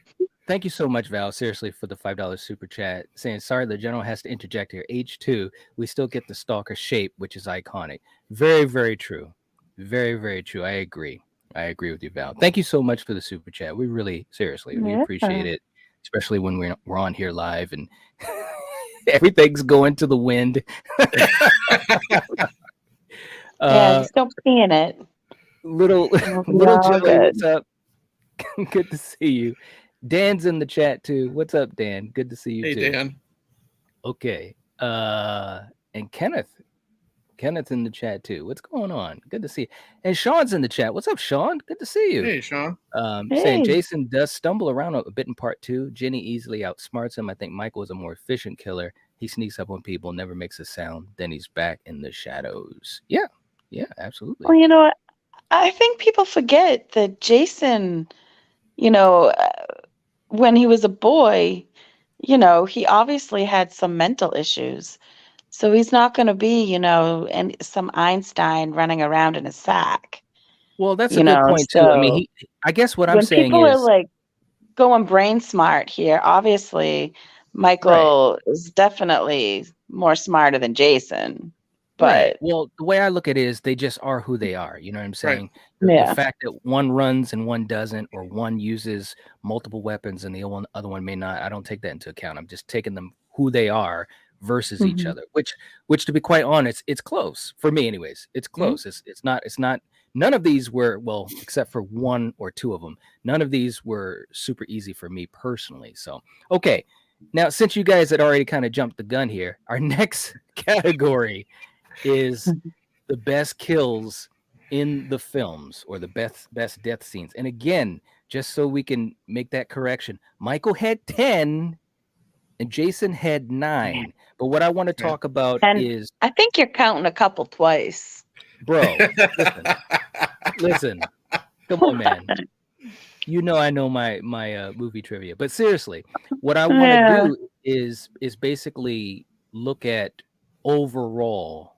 S1: Thank you so much, Val, seriously, for the $5 super chat. Saying, sorry, the general has to interject here. H2, we still get the stalker shape, which is iconic. Very, very true. Very, very true. I agree. I agree with you, Val. Thank you so much for the super chat. We really, seriously, we
S8: Yeah.
S1: appreciate it, especially when we're on here live and everything's going to the wind.
S8: Just don't pee in it.
S1: Little
S8: It'll be
S1: little
S8: all
S1: Joey,
S8: good.
S1: what's up? Good to see you. Dan's in the chat too. What's up, Dan? Good to see you
S7: Hey,
S1: too.
S7: Dan.
S1: Okay. And Kenneth's in the chat too. What's going on? Good to see you. And Sean's in the chat. What's up, Sean? Good to see you.
S7: Hey, Sean.
S1: Saying
S8: Hey.
S1: Jason does stumble around a bit in part 2. Jenny easily outsmarts him. I think Michael is a more efficient killer. He sneaks up on people, never makes a sound. Then he's back in the shadows. Yeah, absolutely.
S8: Well, you know what? I think people forget that Jason, you know, when he was a boy, you know, he obviously had some mental issues. So he's not going to be, you know, and some Einstein running around in a sack.
S1: Well, that's a
S8: You
S1: good
S8: know,
S1: point too. I mean,
S8: so
S1: I guess what I'm
S8: when
S1: saying
S8: people are
S1: is
S8: like going brain smart here, obviously
S1: right.
S8: Michael is definitely more smarter than Jason.
S1: Right.
S8: But
S1: Well, the way I look at it is they just are who they are. You know what I'm
S7: Right.
S1: saying? The
S8: yeah,
S1: fact that one runs and one doesn't, or one uses multiple weapons and the other one may not, I don't take that into account. I'm just taking them who they are versus each
S8: Mhm.
S1: other. Which to be quite honest, it's close for me, anyways. It's close. It's not. None of these were, well, except for one or two of them. None of these were super easy for me personally. So okay. Now, since you guys had already kind of jumped the gun here, our next category is the best kills in the films, or the best death scenes. And again, just so we can make that correction, Michael had 10 and Jason had 9. But what I want to talk about
S8: And
S1: is,
S8: I think you're counting a couple twice.
S1: bro, listen, come on, man. You know I know my movie trivia, but seriously, what I want to
S8: Yeah.
S1: do is basically look at overall,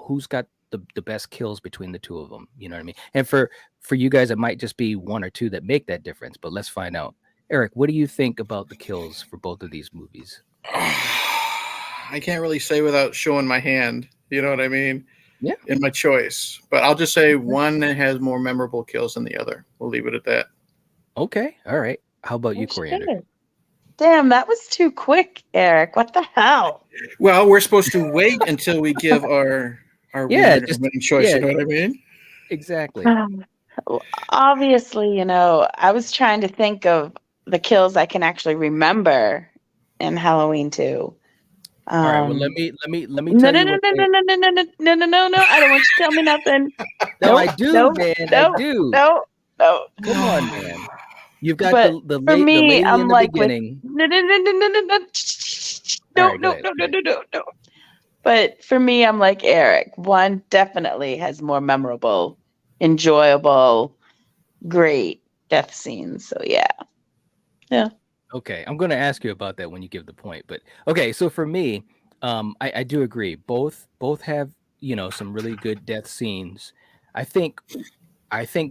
S1: who's got the best kills between the two of them. You know what I mean? And for you guys, it might just be one or two that make that difference. But let's find out. Eric, what do you think about the kills for both of these movies?
S7: I can't really say without showing my hand. You know what I mean?
S1: Yeah.
S7: In my choice, but I'll just say one has more memorable kills than the other. We'll leave it at that.
S1: Okay. All right. How about you,
S8: Oh,
S1: Coriander?
S8: shit. Damn, that was too quick, Eric. What the hell?
S7: Well, we're supposed to wait until we give our
S1: Yeah,
S7: winner,
S1: just
S7: winning choice.
S1: yeah,
S7: You know what I mean?
S1: exactly.
S8: Obviously, you know, I was trying to think of the kills I can actually remember in Halloween 2.
S1: All right. Well, let me
S8: No,
S1: tell
S8: no,
S1: you
S8: no,
S1: what
S8: no,
S1: they.
S8: no, no, no, no, no, no, no, no. I don't want you to tell me nothing.
S1: No, I
S8: Nope,
S1: do,
S8: nope,
S1: man. I
S8: nope,
S1: do.
S8: nope, nope.
S1: Come on, man. You've got
S8: But
S1: the
S8: for me,
S1: lady
S8: I'm
S1: in the
S8: like with
S1: beginning.
S8: no, no, no, no, no, no, no,
S1: All
S8: no,
S1: right, go
S8: no,
S1: ahead.
S8: no, no, no, no, no. But for me, I'm like Eric. One definitely has more memorable, enjoyable, great death scenes. So yeah.
S1: Okay, I'm going to ask you about that when you give the point. But okay, so for me, I do agree. Both have some really good death scenes. I think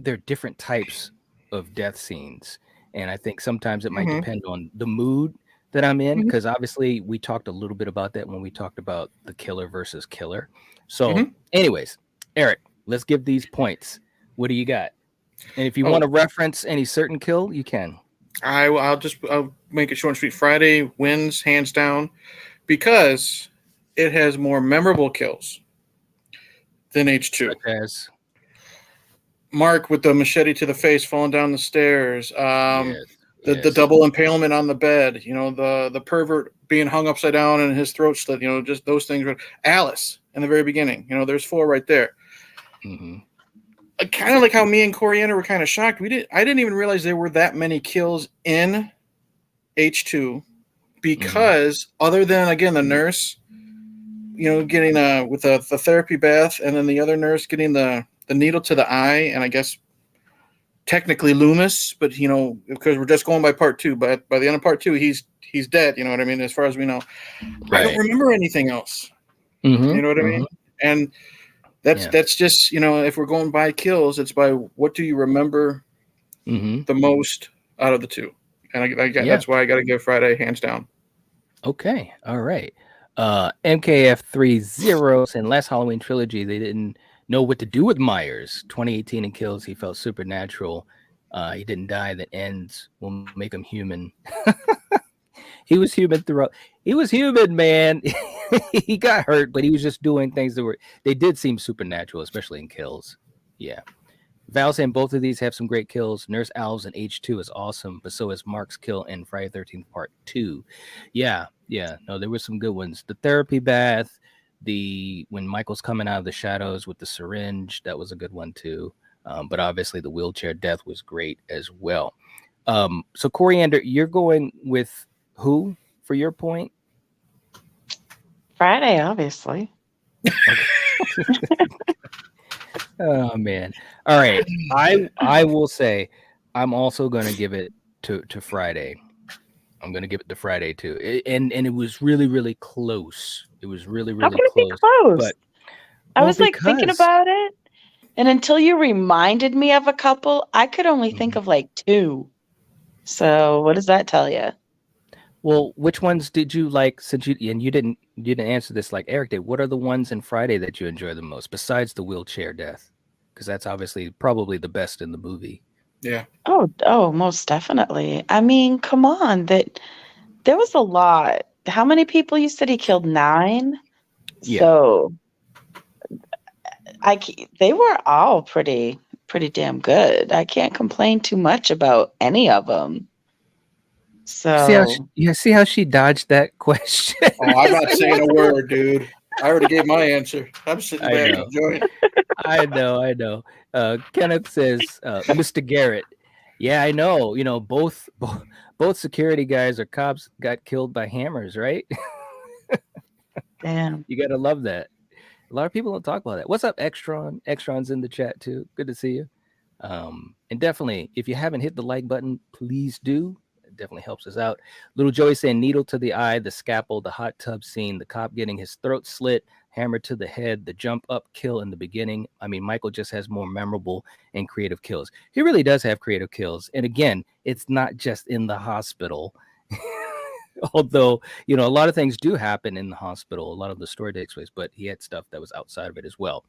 S1: they're different types of death scenes, and I think sometimes it might
S7: Mhm.
S1: depend on the mood that I'm in,
S8: Mhm.
S1: because obviously we talked a little bit about that when we talked about the killer versus killer. So,
S7: Mhm.
S1: anyways, Eric, let's give these points. What do you got? And if you
S7: Oh.
S1: want to reference any certain kill, you can.
S7: I'll make it short and sweet. Friday wins hands down because it has more memorable kills than H2.
S1: Such as,
S7: Mark with the machete to the face, falling down the stairs.
S1: yes,
S7: The
S1: yes.
S7: double impalement on the bed. You know, the pervert being hung upside down and his throat slit. You know, just those things. Alice in the very beginning. You know, there's 4 right there.
S1: Mm-hmm.
S7: Kind of like how me and Coriander were kind of shocked. I didn't even realize there were that many kills in H2 because other than again the nurse, you know, getting with the therapy bath, and then the other nurse getting the needle to the eye, and I guess technically Loomis, but you know, because we're just going by part 2, but by the end of part 2 he's dead, you know what I mean, as far as we know.
S1: Right.
S7: I don't remember anything else.
S1: Mm-hmm.
S7: You know what I mean? And that's just, you know, if we're going by kills, it's by what do you remember
S1: Mm-hmm.
S7: the most out of the 2. and that's why I got to give Friday hands down.
S1: Okay. All right. MKF30 and Last Halloween trilogy, they didn't know what to do with Myers. 2018 and Kills, he felt supernatural. He didn't die. The ends will make him human. He was human throughout. He was human, man. He got hurt, but he was just doing things they did seem supernatural, especially in Kills. Yeah. Val saying both of these have some great kills. Nurse Alves and H2 is awesome, but so is Mark's kill in Friday 13th Part 2. Yeah. No, there were some good ones. The therapy bath, when Michael's coming out of the shadows with the syringe, that was a good one too. But obviously the wheelchair death was great as well. So Coriander, you're going with who for your point?
S8: Friday, obviously.
S1: Okay. Oh man. All right. I will say I'm also going to give it to Friday. I'm going to give it to Friday too. And it was really, really close. It was really, really close.
S8: But I was like thinking about it. And until you reminded me of a couple, I could only think of like two. So what does that tell you?
S1: Well, which ones did you like? Since you didn't answer this like Eric did. What are the ones in Friday that you enjoy the most besides the wheelchair death? Because that's obviously probably the best in the movie.
S7: Yeah.
S8: Oh, most definitely. I mean, come on, there was a lot. How many people you said he killed? 9?
S1: Yeah.
S8: So they were all pretty damn good. I can't complain too much about any of them. So
S1: see how she dodged that question.
S7: Oh, I'm not saying a word, dude. I already gave my answer. I'm sitting back and enjoying it.
S1: I know. Kenneth says, Mr. Garrett. Yeah, I know. You know, both security guys or cops got killed by hammers, right?
S8: Damn.
S1: You gotta love that. A lot of people don't talk about that. What's up, Extron? Extron's in the chat too. Good to see you. And definitely, if you haven't hit the like button, please do. It definitely helps us out. Little Joey saying needle to the eye, the scalpel, the hot tub scene, the cop getting his throat slit, hammer to the head, the jump up kill in the beginning. I mean, Michael just has more memorable and creative kills. He really does have creative kills. And again, it's not just in the hospital. Although, you know, a lot of things do happen in the hospital. A lot of the story takes place, but he had stuff that was outside of it as well.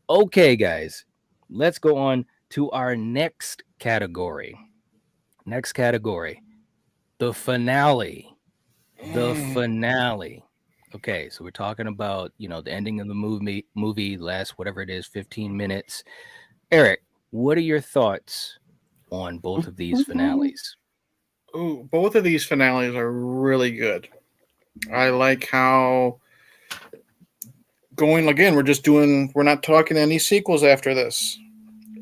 S1: Okay, guys, let's go on to our next category. Next category, the finale. The finale. Okay, so we're talking about, you know, the ending of the movie last, whatever it is, 15 minutes. Eric, what are your thoughts on both of these finales?
S7: Ooh, both of these finales are really good. I like how we're not talking any sequels after this.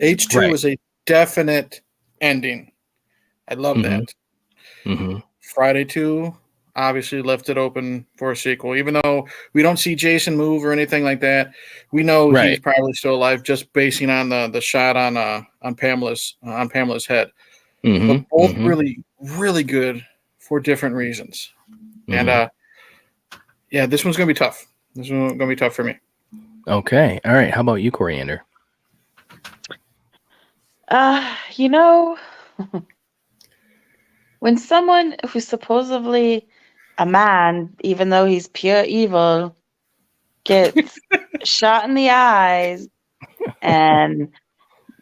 S7: H2 is a definite ending. I love that.
S1: Mm-hmm.
S7: Friday 2 obviously left it open for a sequel, even though we don't see Jason move or anything like that. We know he's probably still alive, just basing on the shot on Pamela's head.
S1: Mm-hmm.
S7: But both really, really good for different reasons. And yeah, this one's gonna be tough. This one's gonna be tough for me.
S1: Okay. All right. How about you, Coriander?
S8: You know, when someone who's supposedly a man, even though he's pure evil, gets shot in the eyes and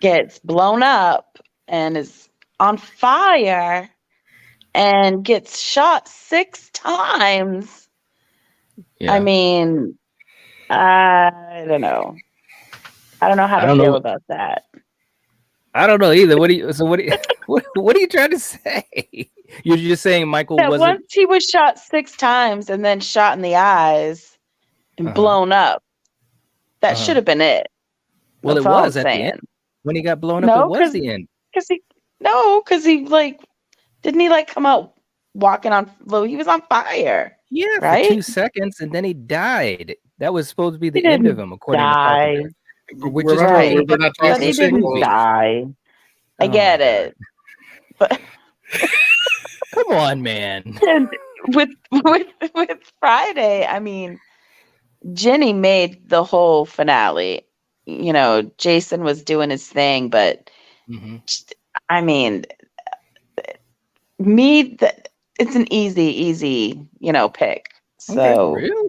S8: gets blown up and is on fire and gets shot 6 times. Yeah. I mean, I don't know. I don't know how to feel about that.
S1: I don't know either. What are you trying to say? You're just saying Michael wasn't.
S8: Once he was shot 6 times and then shot in the eyes and blown up. That should have been it.
S1: Well,
S8: That's
S1: it was at the end. When he got blown up, it was the end.
S8: Because he like didn't he like come out walking on? Well, he was on fire.
S1: Yeah,
S8: right?
S1: For 2 seconds, and then he died. That was supposed to be the end of him, according to Carpenter.
S7: Which is right. We're not talking
S8: but he didn't die. I get it, but
S1: come on, man.
S8: And with Friday, I mean, Jenny made the whole finale. You know, Jason was doing his thing, but I mean, it's an easy, pick.
S1: Okay,
S8: So
S1: really?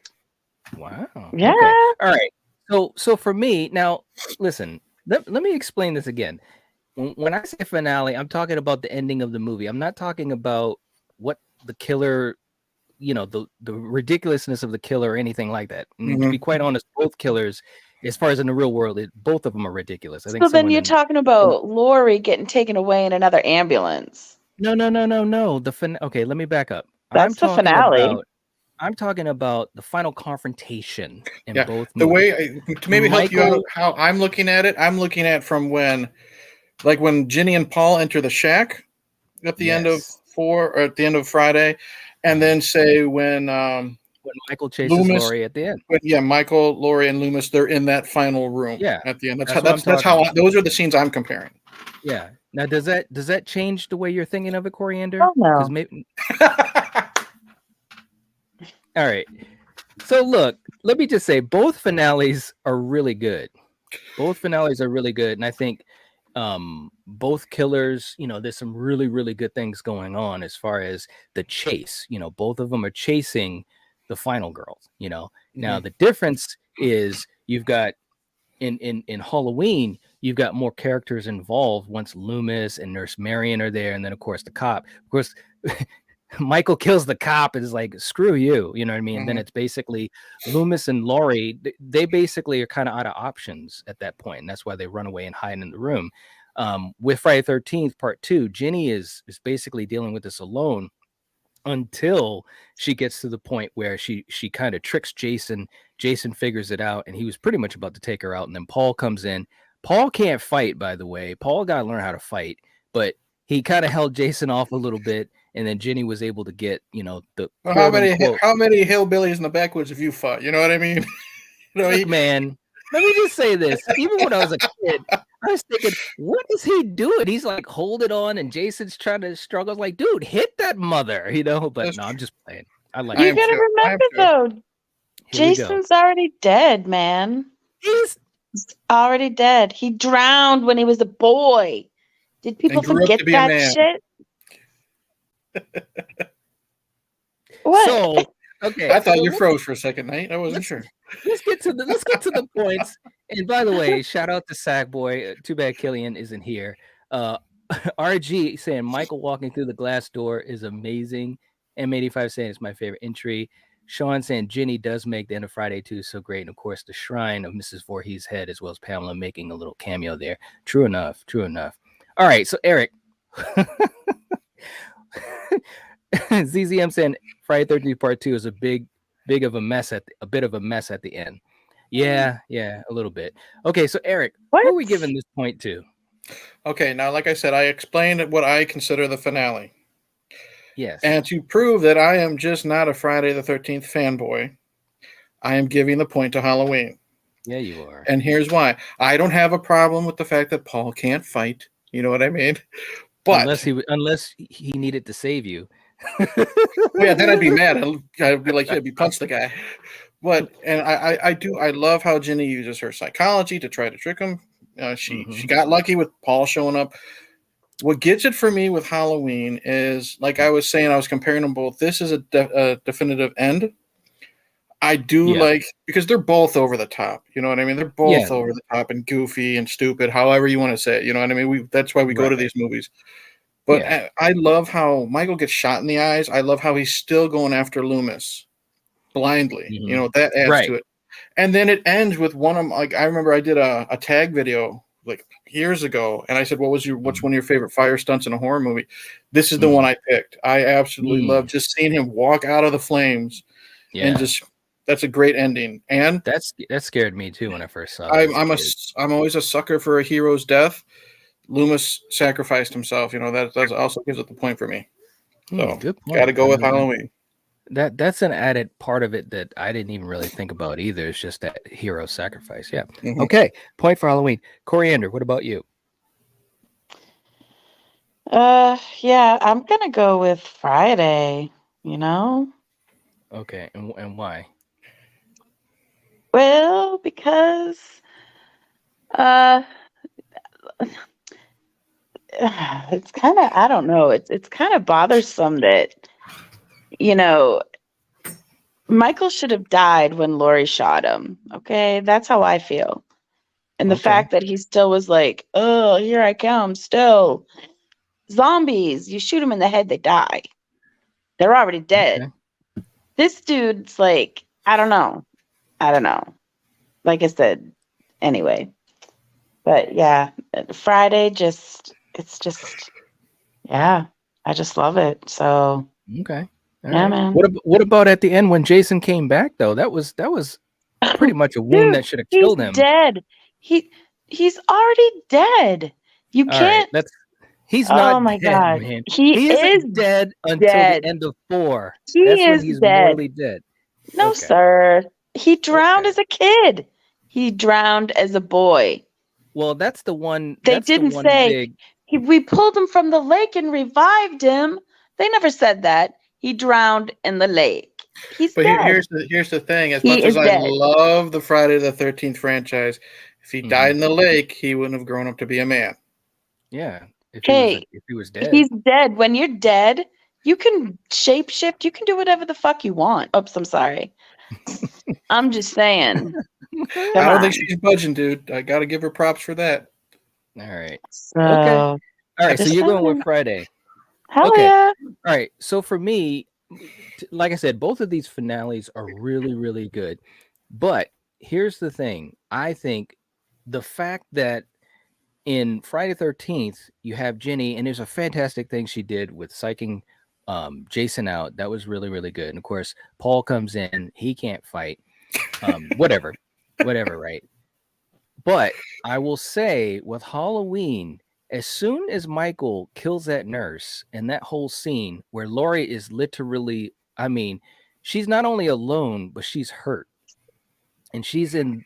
S1: Wow.
S8: yeah.
S1: Okay. All right. So for me now, listen. Let me explain this again. When I say finale, I'm talking about the ending of the movie. I'm not talking about what the killer, the ridiculousness of the killer or anything like that. And to be quite honest, both killers, as far as in the real world, both of them are ridiculous. I think
S8: So then
S1: someone
S8: you're talking about Lori getting taken away in another ambulance.
S1: no. Okay, let me back up.
S8: That's the finale.
S1: I'm talking about the final confrontation in
S7: Yeah,
S1: both
S7: the
S1: movies.
S7: way to maybe help you out
S1: Michael,
S7: how I'm looking at it. I'm looking at from when Ginny and Paul enter the shack at the end of
S1: yes,
S7: 4 or at the end of Friday, and then say when
S1: when Michael chases
S7: Loomis,
S1: Laurie at the end.
S7: Michael, Laurie, and Loomis, they're in that final room
S1: Yeah,
S7: at the end.
S1: that's what I'm
S7: That's
S1: talking
S7: how
S1: about.
S7: those are the scenes I'm comparing.
S1: Yeah. Now, does that change the way you're thinking of it, Coriander?
S8: Oh
S1: Because
S8: no.
S1: maybe. All right. So look, let me just say, both finales are really good. Both finales are really good, and I think both killers, there's some really, really good things going on as far as the chase. Both of them are chasing the final girls. Now the difference is you've got in Halloween, you've got more characters involved once Loomis and Nurse Marion are there, and then of course the cop. Of course, Michael kills the cop and is like, screw you, you know what I mean? Then it's basically Loomis and Laurie, they basically are kind of out of options at that point, and that's why they run away and hide in the room. With Friday 13th Part 2, Ginny is basically dealing with this alone until she gets to the point where she kind of tricks Jason. Jason figures it out, and he was pretty much about to take her out, and then Paul comes in. Paul can't fight, by the way. Paul got to learn how to fight, but he kind of held Jason off a little bit, and then Ginny was able to get, the
S7: Well,
S1: quote unquote.
S7: how many hillbillies in the backwoods have you fought? You know what I mean?
S1: Look, man, let me just say this. Even when I was a kid, I was thinking, what is he doing? He's like holding on, and Jason's trying to struggle. I was like, dude, hit that mother, But no, I'm just playing. I like.
S8: You gotta remember though, Jason's already dead, man.
S1: He's
S8: already dead. He drowned when he was a boy. Did people forget that shit? What?
S1: So okay,
S7: I thought you froze for a second, Nate. I wasn't sure.
S1: Let's get to the points. And by the way, shout out to Sackboy. Too bad Killian isn't here. RG saying Michael walking through the glass door is amazing. M85 saying it's my favorite entry. Sean saying Ginny does make the end of Friday 2 so great. And of course, the shrine of Mrs. Voorhees' head, as well as Pamela making a little cameo there. True enough. All right, so Eric. ZZM saying Friday 13th Part 2 is a bit of a mess at the end. Yeah, a little bit. Okay, so Eric, who are we giving this point to?
S7: Okay, now like I said, I explained what I consider the finale.
S1: Yes.
S7: And to prove that I am just not a Friday the 13th fanboy, I am giving the point to Halloween.
S1: Yeah, you are.
S7: And here's why. I don't have a problem with the fact that Paul can't fight. You know what I mean? But
S1: unless he needed to save you.
S7: Yeah, then I'd be mad. I'd be like, yeah, punch the guy. But and I love how Ginny uses her psychology to try to trick him. She got lucky with Paul showing up. What gets it for me with Halloween is, like I was saying, I was comparing them both. This is a definitive end. I do like, because they're both over the top. You know what I mean? They're both over the top and goofy and stupid, however you want to say it. You know what I mean? That's why we go to these movies. But I love how Michael gets shot in the eyes. I love how he's still going after Loomis blindly. You know, that adds to it. And then it ends with one of, like, I remember I did a tag video like years ago, and I said, what's one of your favorite fire stunts in a horror movie? This is the one I picked. I absolutely love just seeing him walk out of the flames and just, that's a great ending. And
S1: that scared me too when I first saw it.
S7: I'm always a sucker for a hero's death. Loomis sacrificed himself. You know, that also gives it the point for me. So
S1: good point.
S7: Got to go with Halloween.
S1: That's an added part of it that I didn't even really think about either. It's just that hero sacrifice. Yeah. Okay. Point for Halloween. Coriander, what about you?
S8: Yeah, I'm gonna go with Friday. You know.
S1: Okay, and why?
S8: Well, because it's kind of, I don't know. It's kind of bothersome that, you know, Michael should have died when Lori shot him. Okay, that's how I feel. And the
S1: Okay.
S8: fact that he still was like, "Oh, here I come." Still, zombies. You shoot them in the head, they die. They're already dead.
S1: Okay.
S8: This dude's like, I don't know. I don't know. Like I said, anyway. But yeah, Friday it's just, yeah, I just love it. So
S1: Okay. All
S8: yeah,
S1: right.
S8: man.
S1: What about at the end when Jason came back though? That was pretty much a wound
S8: Dude,
S1: that should have
S8: he's
S1: killed him.
S8: dead. He's already dead. You
S1: All right.
S8: can't.
S1: He's
S8: Oh
S1: not
S8: my
S1: dead,
S8: God.
S1: man.
S8: He
S1: He
S8: is
S1: isn't dead until
S8: dead.
S1: the end of 4.
S8: He
S1: That's when
S8: is
S1: he's
S8: dead.
S1: morally dead.
S8: No,
S1: Okay.
S8: sir. He drowned
S1: Okay.
S8: as a kid. He drowned as a boy.
S1: Well, that's the one.
S8: They
S1: That's the
S8: didn't
S1: one
S8: say
S1: big.
S8: we pulled him from the lake and revived him. They never said that. He drowned in the lake. He's
S7: But
S8: dead.
S7: here's the thing. As
S8: He
S7: much as
S8: is
S7: I
S8: dead.
S7: love the Friday the 13th franchise, if he
S1: Mhm.
S7: died in the lake, he wouldn't have grown up to be a man.
S1: Yeah. If
S8: Hey,
S1: he was dead.
S8: he's dead. When you're dead, you can shapeshift. You can do whatever the fuck you want. Oops, I'm sorry. I'm just saying.
S7: I
S8: Come
S7: don't
S8: on.
S7: think she's budging, dude. I got to give her props for that.
S1: All right.
S8: So,
S1: Okay. All right. So
S8: just
S1: you're going with
S8: saying.
S1: Friday.
S8: Hell
S1: Okay.
S8: yeah.
S1: All right. So for me, like I said, both of these finales are really, really good. But here's the thing. I think the fact that in Friday the 13th, you have Jenny, and there's a fantastic thing she did with psyching Jason out. That was really, really good. And of course, Paul comes in. He can't fight. Whatever, right? But I will say with Halloween, as soon as Michael kills that nurse and that whole scene where Lori is literally, I mean, she's not only alone, but she's hurt. And she's in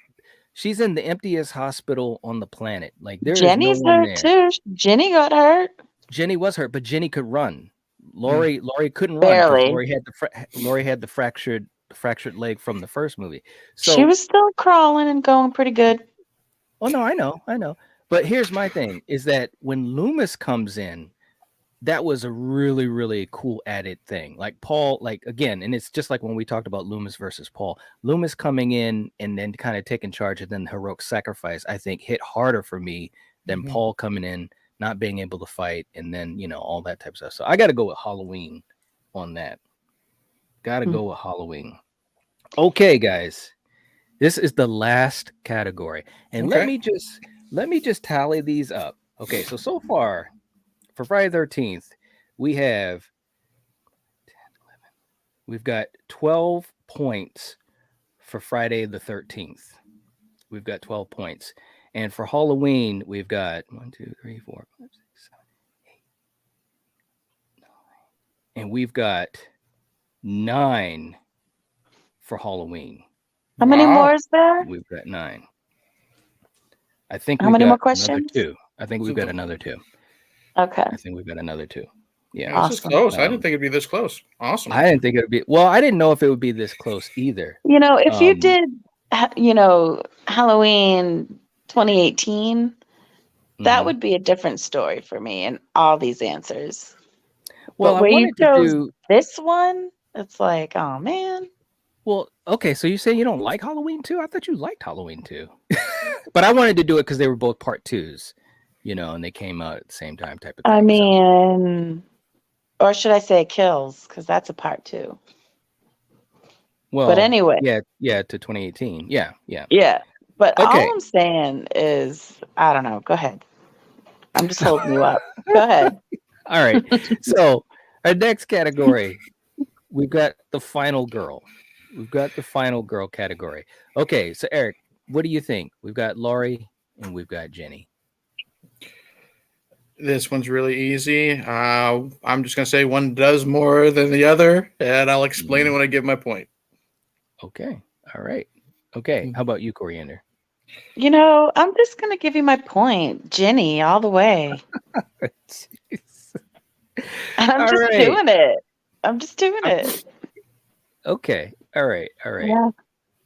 S1: the emptiest hospital on the planet. Like there is no
S8: Jenny's
S1: one
S8: hurt
S1: there.
S8: too. Jenny got hurt.
S1: Jenny was hurt, but Jenny could run. Lori couldn't run because
S8: Barely.
S1: Lori had the fractured leg from the first movie.
S8: She
S1: So
S8: was still crawling and going pretty good.
S1: oh no, I know. But here's my thing is that when Loomis comes in, that was a really, really cool added thing. Like Paul, like again, and it's just like when we talked about Loomis versus Paul. Loomis coming in and then kind of taking charge and then heroic sacrifice, I think hit harder for me than Paul coming in, not being able to fight, and then all that type of stuff. So I gotta go with Halloween on that. Gotta go with Halloween. Okay, guys. This is the last category. And let me just tally these up. Okay, so far for Friday the 13th, we've got 12 points for Friday the 13th. We've got 12 points. And for Halloween, we've got 1, 2, 3, 4, 5, 6, 7, 8, 9. And we've got 9 for Halloween.
S8: How many more is there?
S1: We've got 9. I think
S8: How
S1: we've
S8: many
S1: got
S8: more
S1: another
S8: questions?
S1: 2. I think we've got another 2.
S8: Okay.
S1: I think we've got another 2. Yeah.
S7: This is close. I didn't think it'd be this close. Awesome.
S1: I didn't think it would be. Well, I didn't know if it would be this close either.
S8: If you did, Halloween 2018, that would be a different story for me and all these answers.
S1: Well,
S8: but
S1: I
S8: where you
S1: wanted to
S8: chose
S1: do
S8: this one, it's like, oh man.
S1: Well, okay, so you say you don't like Halloween 2? I thought you liked Halloween 2. But I wanted to do it because they were both part 2s, and they came out at the same time type of thing.
S8: I mean, or should I say Kills? Because that's a part 2.
S1: Well,
S8: but anyway.
S1: Yeah, to 2018. Yeah.
S8: Yeah. But
S1: Okay.
S8: all I'm saying is, I don't know. Go ahead. I'm just holding you up. Go ahead.
S1: All right. So our next category, we've got the final girl. We've got the final girl category. Okay, so Eric, what do you think? We've got Laurie and we've got Jenny.
S7: This one's really easy. I'm just going to say one does more than the other, and I'll explain it when I give my point.
S1: Okay. All right. Okay. How about you, Coriander?
S8: I'm just going to give you my point. Jenny, all the way. I'm just doing it. I'm just doing it.
S1: Okay. All right.
S8: Yeah.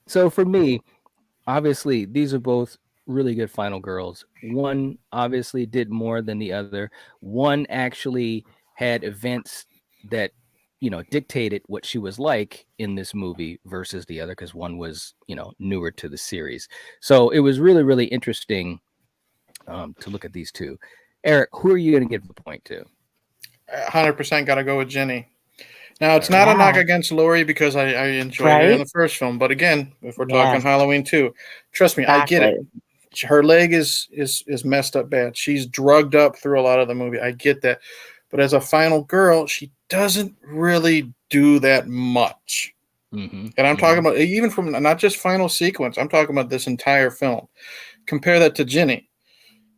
S1: So for me, obviously, these are both really good final girls. One obviously did more than the other. One actually had events that, dictated what she was like in this movie versus the other, because one was, newer to the series. So it was really, really interesting to look at these two. Eric, who are you going to give the point to?
S7: 100% got to go with Jenny. Now, it's
S1: All
S7: not
S1: right.
S7: a knock against Lori because I enjoyed her in the first film. But again, if we're talking
S8: Yes.
S7: Halloween 2, trust me, I get it. Her leg is messed up bad. She's drugged up through a lot of the movie. I get that. But as a final girl, she doesn't really do that much.
S1: Mm-hmm.
S7: And I'm talking about even from not just final sequence. I'm talking about this entire film. Compare that to Ginny.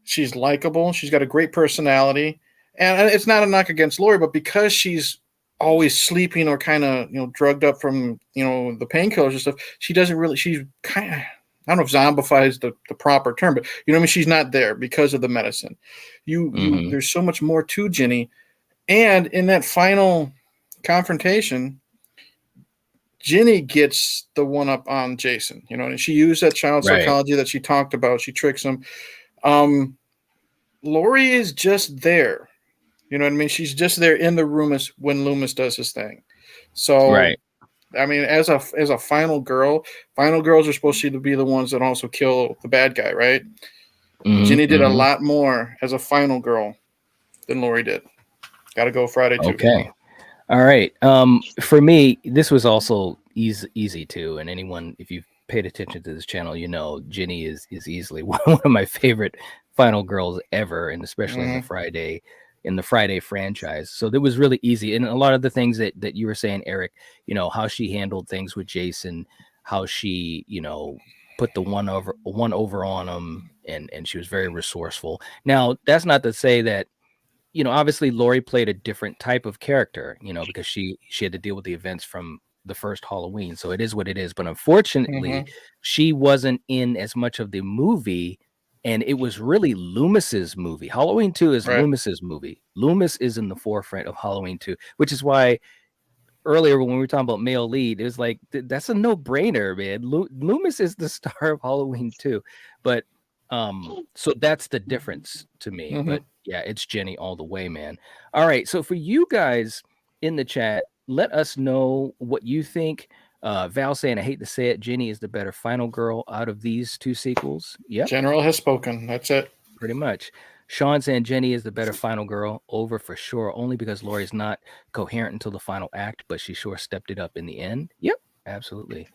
S7: She's likable. She's got a great personality. And it's not a knock against Lori, but because she's always sleeping or kind of, drugged up from, the painkillers and stuff, she doesn't really, she's kind of, I don't know if zombified is the proper term, but she's not there because of the medicine. There's so much more to Ginny. And in that final confrontation, Ginny gets the one up on Jason, and she used that child psychology that she talked about. She tricks him. Lori is just there. You know what I mean? She's just there in the room when Loomis does his thing. So, I mean, as a final girls are supposed to be the ones that also kill the bad guy, right? Ginny did a lot more as a final girl than Lori did. Got to go Friday too.
S1: Okay. All right. For me, this was also easy too. And anyone, if you've paid attention to this channel, Ginny is easily one of my favorite final girls ever, and especially in the Friday franchise. So that was really easy. And a lot of the things that you were saying, Eric, how she handled things with Jason, how she, put the one over on him, and she was very resourceful. Now, that's not to say that, obviously Lori played a different type of character, because she had to deal with the events from the first Halloween. So it is what it is. But unfortunately, she wasn't in as much of the movie. And it was really Loomis's movie. Halloween 2 is Loomis's movie. Loomis is in the forefront of Halloween 2, which is why earlier when we were talking about male lead, it was like, that's a no-brainer, man. Loomis is the star of Halloween 2. But so that's the difference to me. But yeah, it's Jenny all the way, man. All right. So for you guys in the chat, let us know what you think. Val saying, I hate to say it, Jenny is the better final girl out of these two sequels. Yep.
S7: General has spoken. That's it.
S1: Pretty much. Sean saying Jenny is the better final girl, over for sure, only because Lori's not coherent until the final act, but she sure stepped it up in the end. Yep, absolutely.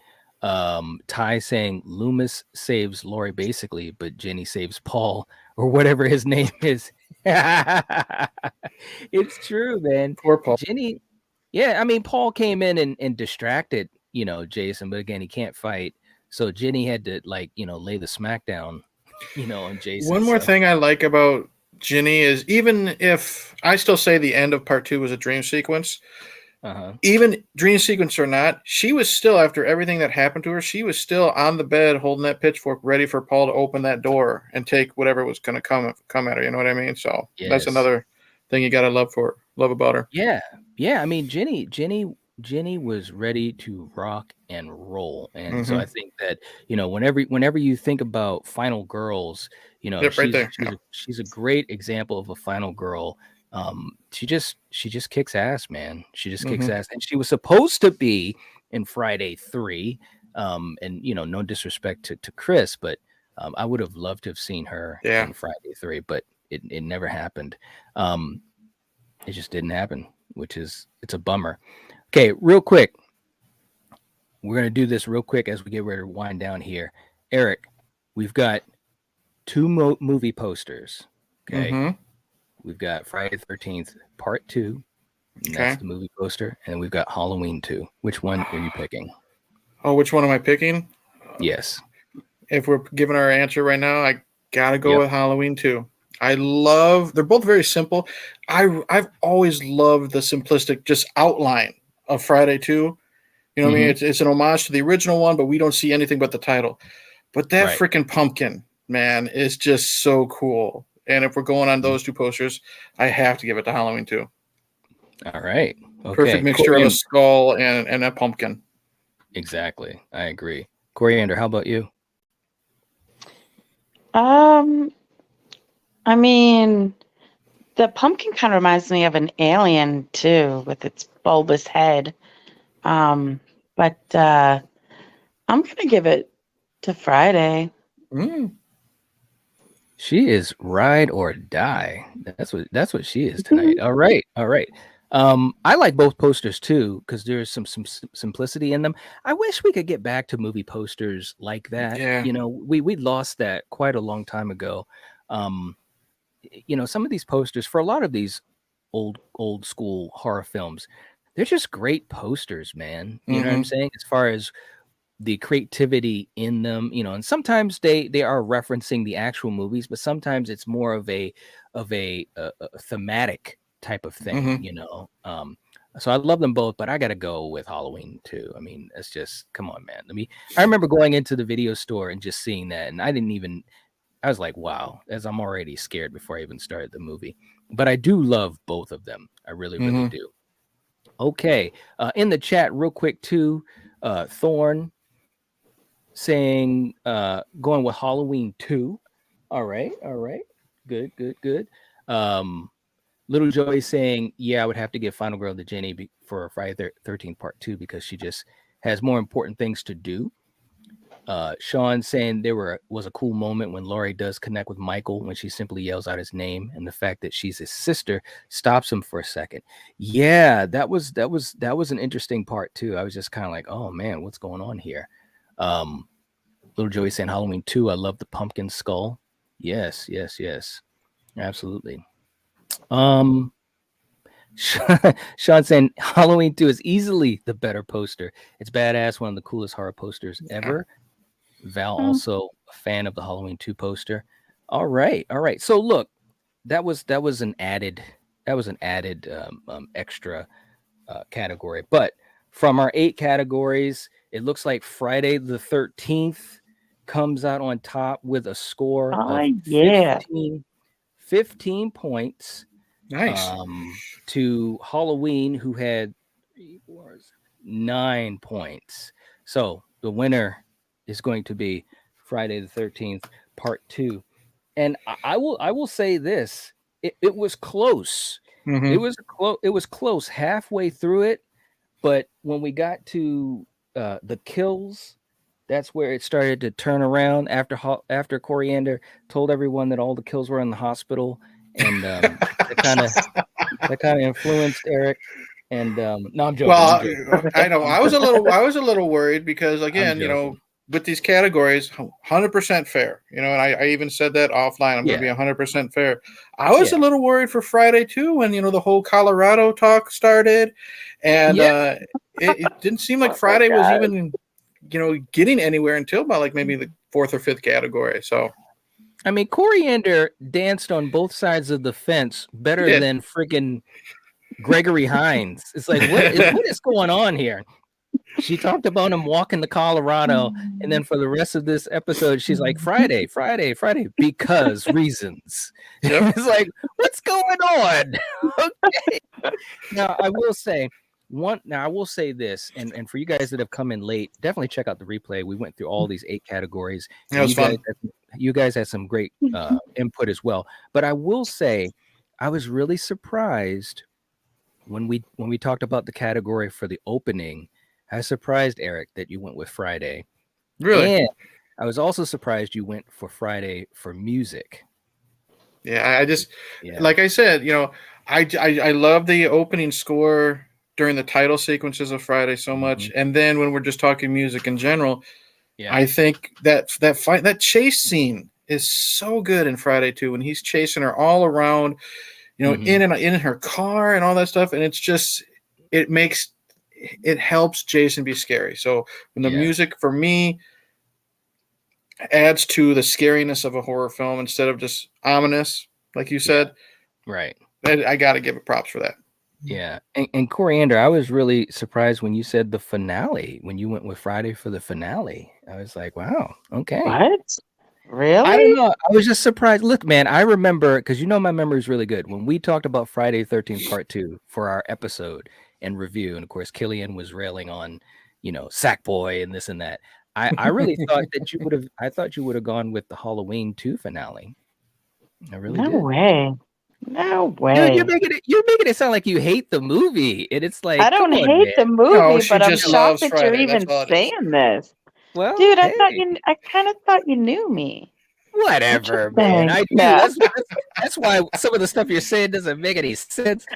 S1: Ty saying Loomis saves Lori basically, but Jenny saves Paul or whatever his name is. It's true, man.
S7: Poor Paul.
S1: Jenny, yeah, I mean, Paul came in and distracted, Jason, but again, he can't fight. So Jenny had to lay the smackdown, on Jason.
S7: One more thing I like about Ginny is, even if I still say the end of part 2 was a dream sequence, even dream sequence or not, she was still, after everything that happened to her, she was still on the bed holding that pitchfork ready for Paul to open that door and take whatever was going to come at her. You know what I mean? So that's another thing you got to love about her.
S1: Yeah. I mean, Jenny was ready to rock and roll. And so I think that, whenever you think about final girls, she's a great example of a final girl. She just kicks ass, man. She just kicks ass. And she was supposed to be in Friday 3. And no disrespect to Chris, but I would have loved to have seen her in Friday 3, but it never happened. It just didn't happen, it's a bummer. Okay, real quick. We're going to do this real quick as we get ready to wind down here. Eric, we've got 2 movie posters. Okay. We've got Friday the 13th Part 2. That's the movie poster. And then we've got Halloween 2. Which one are you picking?
S7: Oh, which one am I picking?
S1: Yes.
S7: If we're giving our answer right now, I got to go with Halloween 2. They're both very simple. I've always loved the simplistic just outline of Friday 2. You know what I mean? It's an homage to the original one, but we don't see anything but the title. But that freaking pumpkin, man, is just so cool. And if we're going on those 2 posters, I have to give it to Halloween 2.
S1: All right. Okay.
S7: Perfect mixture of a skull and a pumpkin.
S1: Exactly. I agree. Coriander, how about you?
S8: Um, I mean, the pumpkin kind of reminds me of an alien too, with its bulbous head. But I'm gonna give it to Friday.
S7: Mm.
S1: She is ride or die. That's what she is tonight. All right, all right. I like both posters too because there's some simplicity in them. I wish we could get back to movie posters like that.
S7: Yeah.
S1: You know, we lost that quite a long time ago. Um, some of these posters for a lot of these old school horror films, they're just great posters, man. You know what I'm
S7: Mm-hmm.
S1: saying? As far as the creativity in them, and sometimes they are referencing the actual movies, but sometimes it's more of a thematic type of thing,
S7: Mm-hmm.
S1: so I love them both, but I gotta go with Halloween too. I mean, it's just, come on, man. I remember going into the video store and just seeing that, and I was like, wow, as I'm already scared before I even started the movie. But I do love both of them. I really, really
S7: Mm-hmm.
S1: do. Okay. In the chat, real quick, too, Thorn saying going with Halloween 2. All right. All right. Good, good, good. Little Joey saying, yeah, I would have to give Final Girl to Jenny for Friday 13th Part 2 because she just has more important things to do. Sean saying was a cool moment when Laurie does connect with Michael when she simply yells out his name, and the fact that she's his sister stops him for a second. Yeah, that was an interesting part too. I was just kind of like, oh man, what's going on here? Little Joey saying Halloween 2. I love the pumpkin skull. Yes, yes, yes, absolutely. Sean saying Halloween 2 is easily the better poster. It's badass, one of the coolest horror posters ever. Val also a fan of the Halloween 2 poster. All right, all right. So look, that was an added extra category. But from our 8 categories, it looks like Friday the 13th comes out on top with a score of
S8: Yeah.
S1: 15 points.
S7: Nice.
S1: To Halloween, who had 9 points. So the winner is going to be Friday the 13th, Part 2. And I will say this: it was close.
S7: Mm-hmm.
S1: It was close halfway through it, but when we got to the kills, that's where it started to turn around. After Coriander told everyone that all the kills were in the hospital, and that kind of influenced Eric. And no, I'm joking.
S7: Well,
S1: I'm joking.
S7: I know I was a little worried because again, with these categories, 100% fair. And I even said that offline. I'm going to be 100% fair. I was a little worried for Friday too, when the whole Colorado talk started, and it didn't seem like Friday was even getting anywhere until about like maybe the 4th or 5th category. So.
S1: I mean, Coriander danced on both sides of the fence better than freaking Gregory Hines. It's like, what is going on here? She talked about him walking to Colorado, and then for the rest of this episode, she's like, Friday, because reasons. Yep. It's like, what's going on? Okay. Now, I will say this, and for you guys that have come in late, definitely check out the replay. We went through all these 8 categories.
S7: That was fun.
S1: You guys had some great input as well. But I will say, I was really surprised when we talked about the category for the opening. I was surprised, Eric, that you went with Friday.
S7: Really?
S1: And I was also surprised you went for Friday for music.
S7: Yeah, I just like I said, I love the opening score during the title sequences of Friday so much, and then when we're just talking music in general, I think that chase scene is so good in Friday 2 when he's chasing her all around, in her car and all that stuff, and it's just it helps Jason be scary. So when the music for me adds to the scariness of a horror film instead of just ominous, like you said,
S1: right?
S7: I got to give it props for that.
S1: Yeah, and Coriander, I was really surprised when you said the finale. When you went with Friday for the finale, I was like, "Wow, okay."
S8: What? Really?
S1: I don't know. I was just surprised. Look, man, I remember because my memory is really good. When we talked about Friday 13th Part 2 for our episode and review, and of course, Killian was railing on, Sackboy and this and that. I really thought that you would have. I thought you would have gone with the Halloween 2 finale. I really
S8: No
S1: did.
S8: way. No way.
S1: Dude, you're making it sound like you hate the movie, and it's like,
S8: I don't
S1: come on,
S8: hate
S1: man.
S8: the movie,
S7: she
S8: but I'm
S7: just
S8: shocked
S7: loves
S8: that you're
S7: Friday. That's
S8: even
S7: all it is.
S8: saying this.
S1: Well,
S8: Dude, I
S1: hey,
S8: kind of thought you knew me.
S1: whatever, man. I do.
S8: Yeah.
S1: That's why some of the stuff you're saying doesn't make any sense.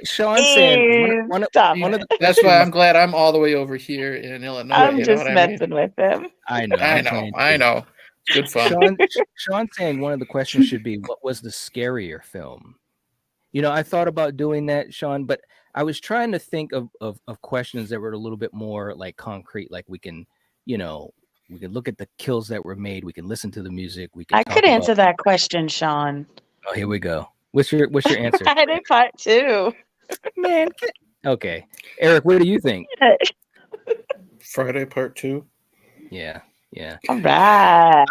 S1: Sean saying
S8: Stop
S1: one of
S8: it.
S1: the
S7: That's why
S1: questions.
S7: I'm glad I'm all the way over here in Illinois.
S8: I'm
S7: You know
S8: just
S7: what I mean?
S8: messing with him.
S1: I know.
S7: I
S1: I'm
S7: know.
S1: playing
S7: I
S1: too.
S7: know. It's good fun.
S1: Sean saying one of the questions should be, what was the scarier film? You know, I thought about doing that, Sean, but I was trying to think of questions that were a little bit more like concrete, like we can, you know, we can look at the kills that were made, we can listen to the music, we can
S8: I
S1: talk
S8: could
S1: about.
S8: answer that question, Sean.
S1: Oh, here we go. What's your answer?
S8: Friday part 2.
S1: Man, okay. Eric, what do you think?
S7: Friday part 2.
S1: Yeah.
S8: All right.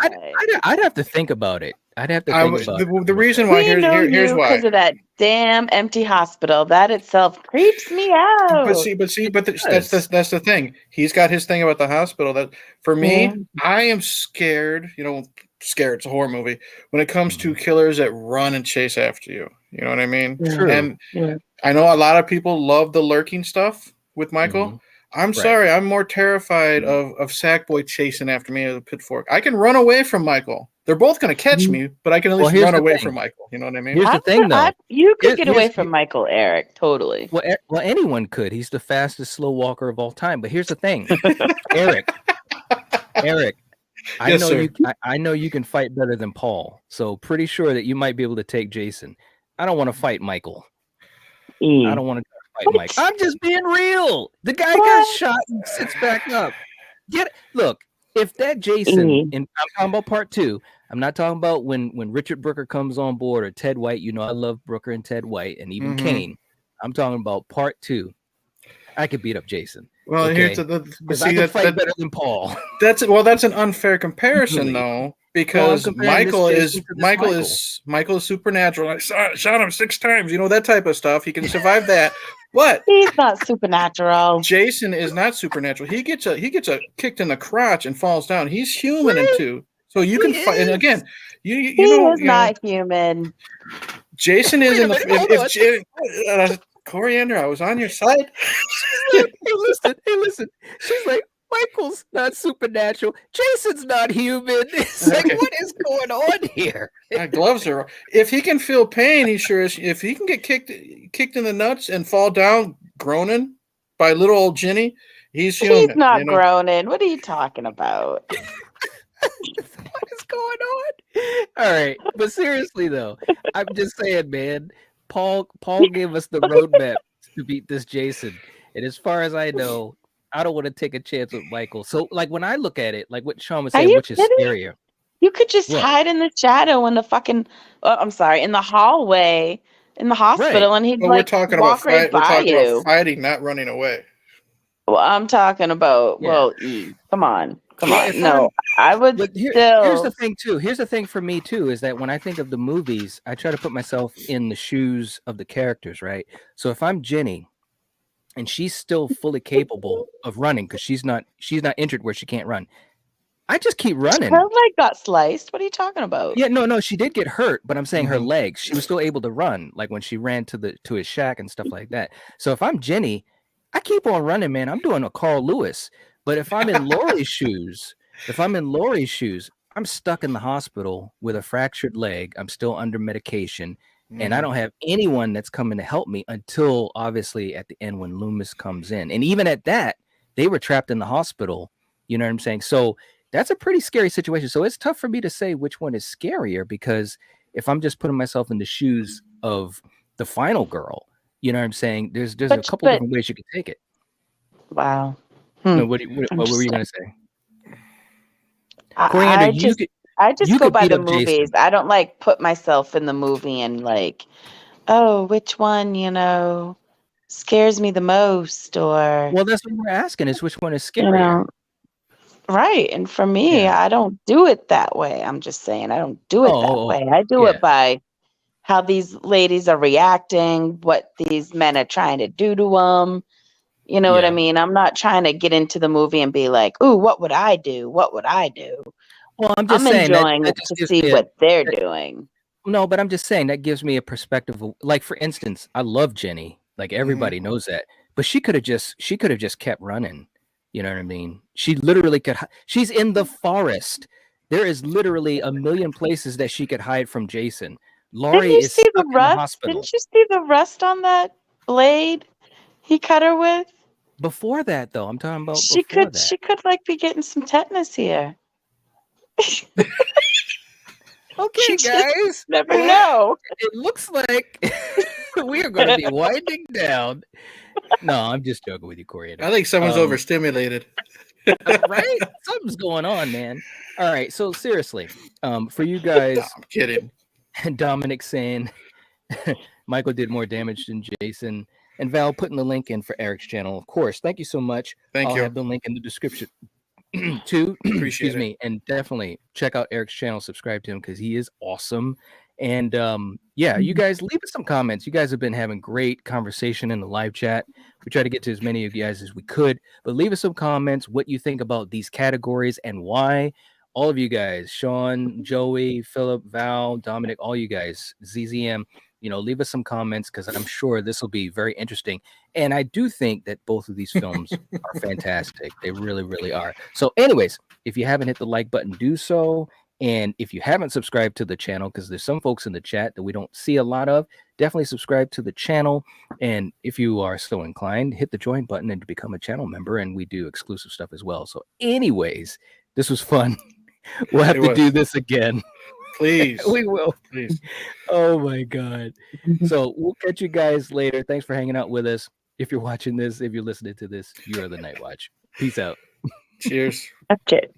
S1: I'd have to think about it. I'd have to think about it.
S7: The reason why
S8: We know
S7: here's
S8: you
S7: why.
S8: because of that damn empty hospital. That itself creeps me out.
S7: That's the thing. He's got his thing about the hospital. That for me, I am scared. You know, scared. It's a horror movie. When it comes to killers that run and chase after you, you know what I mean.
S1: True.
S7: And I know a lot of people love the lurking stuff with Michael.
S1: Mhm.
S7: I'm sorry. I'm more terrified of Sackboy chasing after me as a pitchfork. I can run away from Michael. They're both going to catch me, but I can at least
S1: here's
S7: run
S1: the
S7: away
S1: thing.
S7: from Michael. You know what I mean?
S1: Here's the thing, though.
S8: You could get away
S1: here's-
S8: from Michael, Eric. Totally.
S1: Well, anyone could. He's the fastest slow walker of all time. But here's the thing, Eric. I
S7: Yes,
S1: know
S7: sir.
S1: I know you can fight better than Paul. So pretty sure that you might be able to take Jason. I don't want to fight Michael. I don't want to fight Mike. I'm just being real. The guy got shot and sits back up. Look. If that Jason, and I'm talking about part 2. I'm not talking about when Richard Brooker comes on board or Ted White. You know, I love Brooker and Ted White and even Kane. I'm talking about part 2. I could beat up Jason.
S7: Well,
S1: okay?
S7: here's
S1: I can fight better than Paul.
S7: That's an unfair comparison, though, because Michael is supernatural. I shot him 6 times. You know, that type of stuff. He can survive that. But
S8: he's not supernatural.
S7: Jason is not supernatural. He gets a kicked in the crotch and falls down. He's human in 2. So you can fight. And again, he is
S8: not human.
S7: Jason is in the Coriander, I was on your side.
S1: Hey, listen. She's like, Michael's not supernatural. Jason's not human. It's like, what is going on here?
S7: My gloves are. If he can feel pain, he sure is. If he can get kicked in the nuts and fall down groaning by little old Ginny, he's human.
S8: He's not groaning. What are you talking about?
S1: What is going on? All right, but seriously though, I'm just saying, man. Paul gave us the roadmap to beat this Jason, and as far as I know, I don't want to take a chance with Michael. So, like when I look at it, like what Sean was saying, which is scarier?
S8: You could just hide in the shadow in the fucking. in the hallway in the hospital, and he'd
S7: we're talking
S8: walk
S7: about
S8: right by you.
S7: about fighting, not running away.
S8: Well, I'm talking about.
S1: Yeah.
S8: Well, come on. No, I would.
S1: But
S8: here's
S1: the thing too. Here's the thing for me too is that when I think of the movies, I try to put myself in the shoes of the characters, right? So if I'm Jenny, and she's still fully capable of running because she's not injured where she can't run, I just keep running.
S8: Her leg got sliced. What are you talking about?
S1: Yeah, no, she did get hurt, but I'm saying her legs. She was still able to run, like when she ran to his shack and stuff like that. So if I'm Jenny, I keep on running, man. I'm doing a Carl Lewis. But if I'm in Laurie's shoes, I'm stuck in the hospital with a fractured leg. I'm still under medication, and I don't have anyone that's coming to help me until obviously at the end when Loomis comes in. And even at that, they were trapped in the hospital. You know what I'm saying? So that's a pretty scary situation. So it's tough for me to say which one is scarier, because if I'm just putting myself in the shoes of the final girl, you know what I'm saying? There's a couple different ways you could take it.
S8: Wow.
S1: No, what were you going to say?
S8: I just go by the movies.
S1: Jason.
S8: I don't put myself in the movie and which one, scares me the most, or
S1: well, that's what we're asking is which one is scarier.
S8: Right. And for me, I don't do it that way. I'm just saying I don't do it that way. I do it by how these ladies are reacting, what these men are trying to do to them. You know what I
S1: Yeah.
S8: mean? I'm not trying to get into the movie and be like, "Ooh, what would I do? What would I do?"
S1: Well, I'm just
S8: I'm
S1: saying that
S8: enjoying
S1: that
S8: it
S1: just
S8: to
S1: gives
S8: see
S1: me
S8: what they're
S1: that-
S8: doing.
S1: no, but I'm just saying that gives me a perspective of, like, for instance, I love Jenny. Like
S7: Mm-hmm.
S1: everybody knows that. But she could have just kept running. You know what I mean? She literally could she's in the forest. There is literally a million places that she could hide from Jason.
S8: Didn't
S1: Laurie
S8: you
S1: is
S8: see the
S1: stuck in the
S8: rust?
S1: hospital.
S8: Didn't you see the rust on that blade he cut her with?
S1: Before that, though, I'm talking about before that.
S8: She could like be getting some tetanus here.
S1: Okay, guys.
S8: Never
S1: Well,
S8: know.
S1: it looks like we are going to be winding down. No, I'm just joking with you, Corey.
S7: I think someone's overstimulated.
S1: Right? Something's going on, man. All right. So seriously, for you guys,
S7: I'm kidding.
S1: Dominic saying Michael did more damage than Jason, and Val putting the link in for Eric's channel. Of course. Thank you so much.
S7: Thank
S1: I'll
S7: you.
S1: have the link in the description too.
S7: Appreciate
S1: Excuse
S7: it.
S1: me. And definitely check out Eric's channel. Subscribe to him because he is awesome. And yeah, you guys leave us some comments. You guys have been having great conversation in the live chat. We try to get to as many of you guys as we could, but leave us some comments what you think about these categories and why. All of you guys, Sean, Joey, Philip, Val, Dominic, all you guys, ZZM, leave us some comments because I'm sure this will be very interesting. And I do think that both of these films are fantastic. They really, really are. So anyways, if you haven't hit the like button, do so. And if you haven't subscribed to the channel, because there's some folks in the chat that we don't see a lot of, definitely subscribe to the channel. And if you are so inclined, hit the join button and become a channel member. And we do exclusive stuff as well. So anyways, this was fun. We'll have to do this again.
S7: Please.
S1: We will.
S7: Please.
S1: Oh my God. So we'll catch you guys later. Thanks for hanging out with us. If you're watching this, if you're listening to this, you are the Nightwatch. Peace out.
S7: Cheers.
S8: Okay.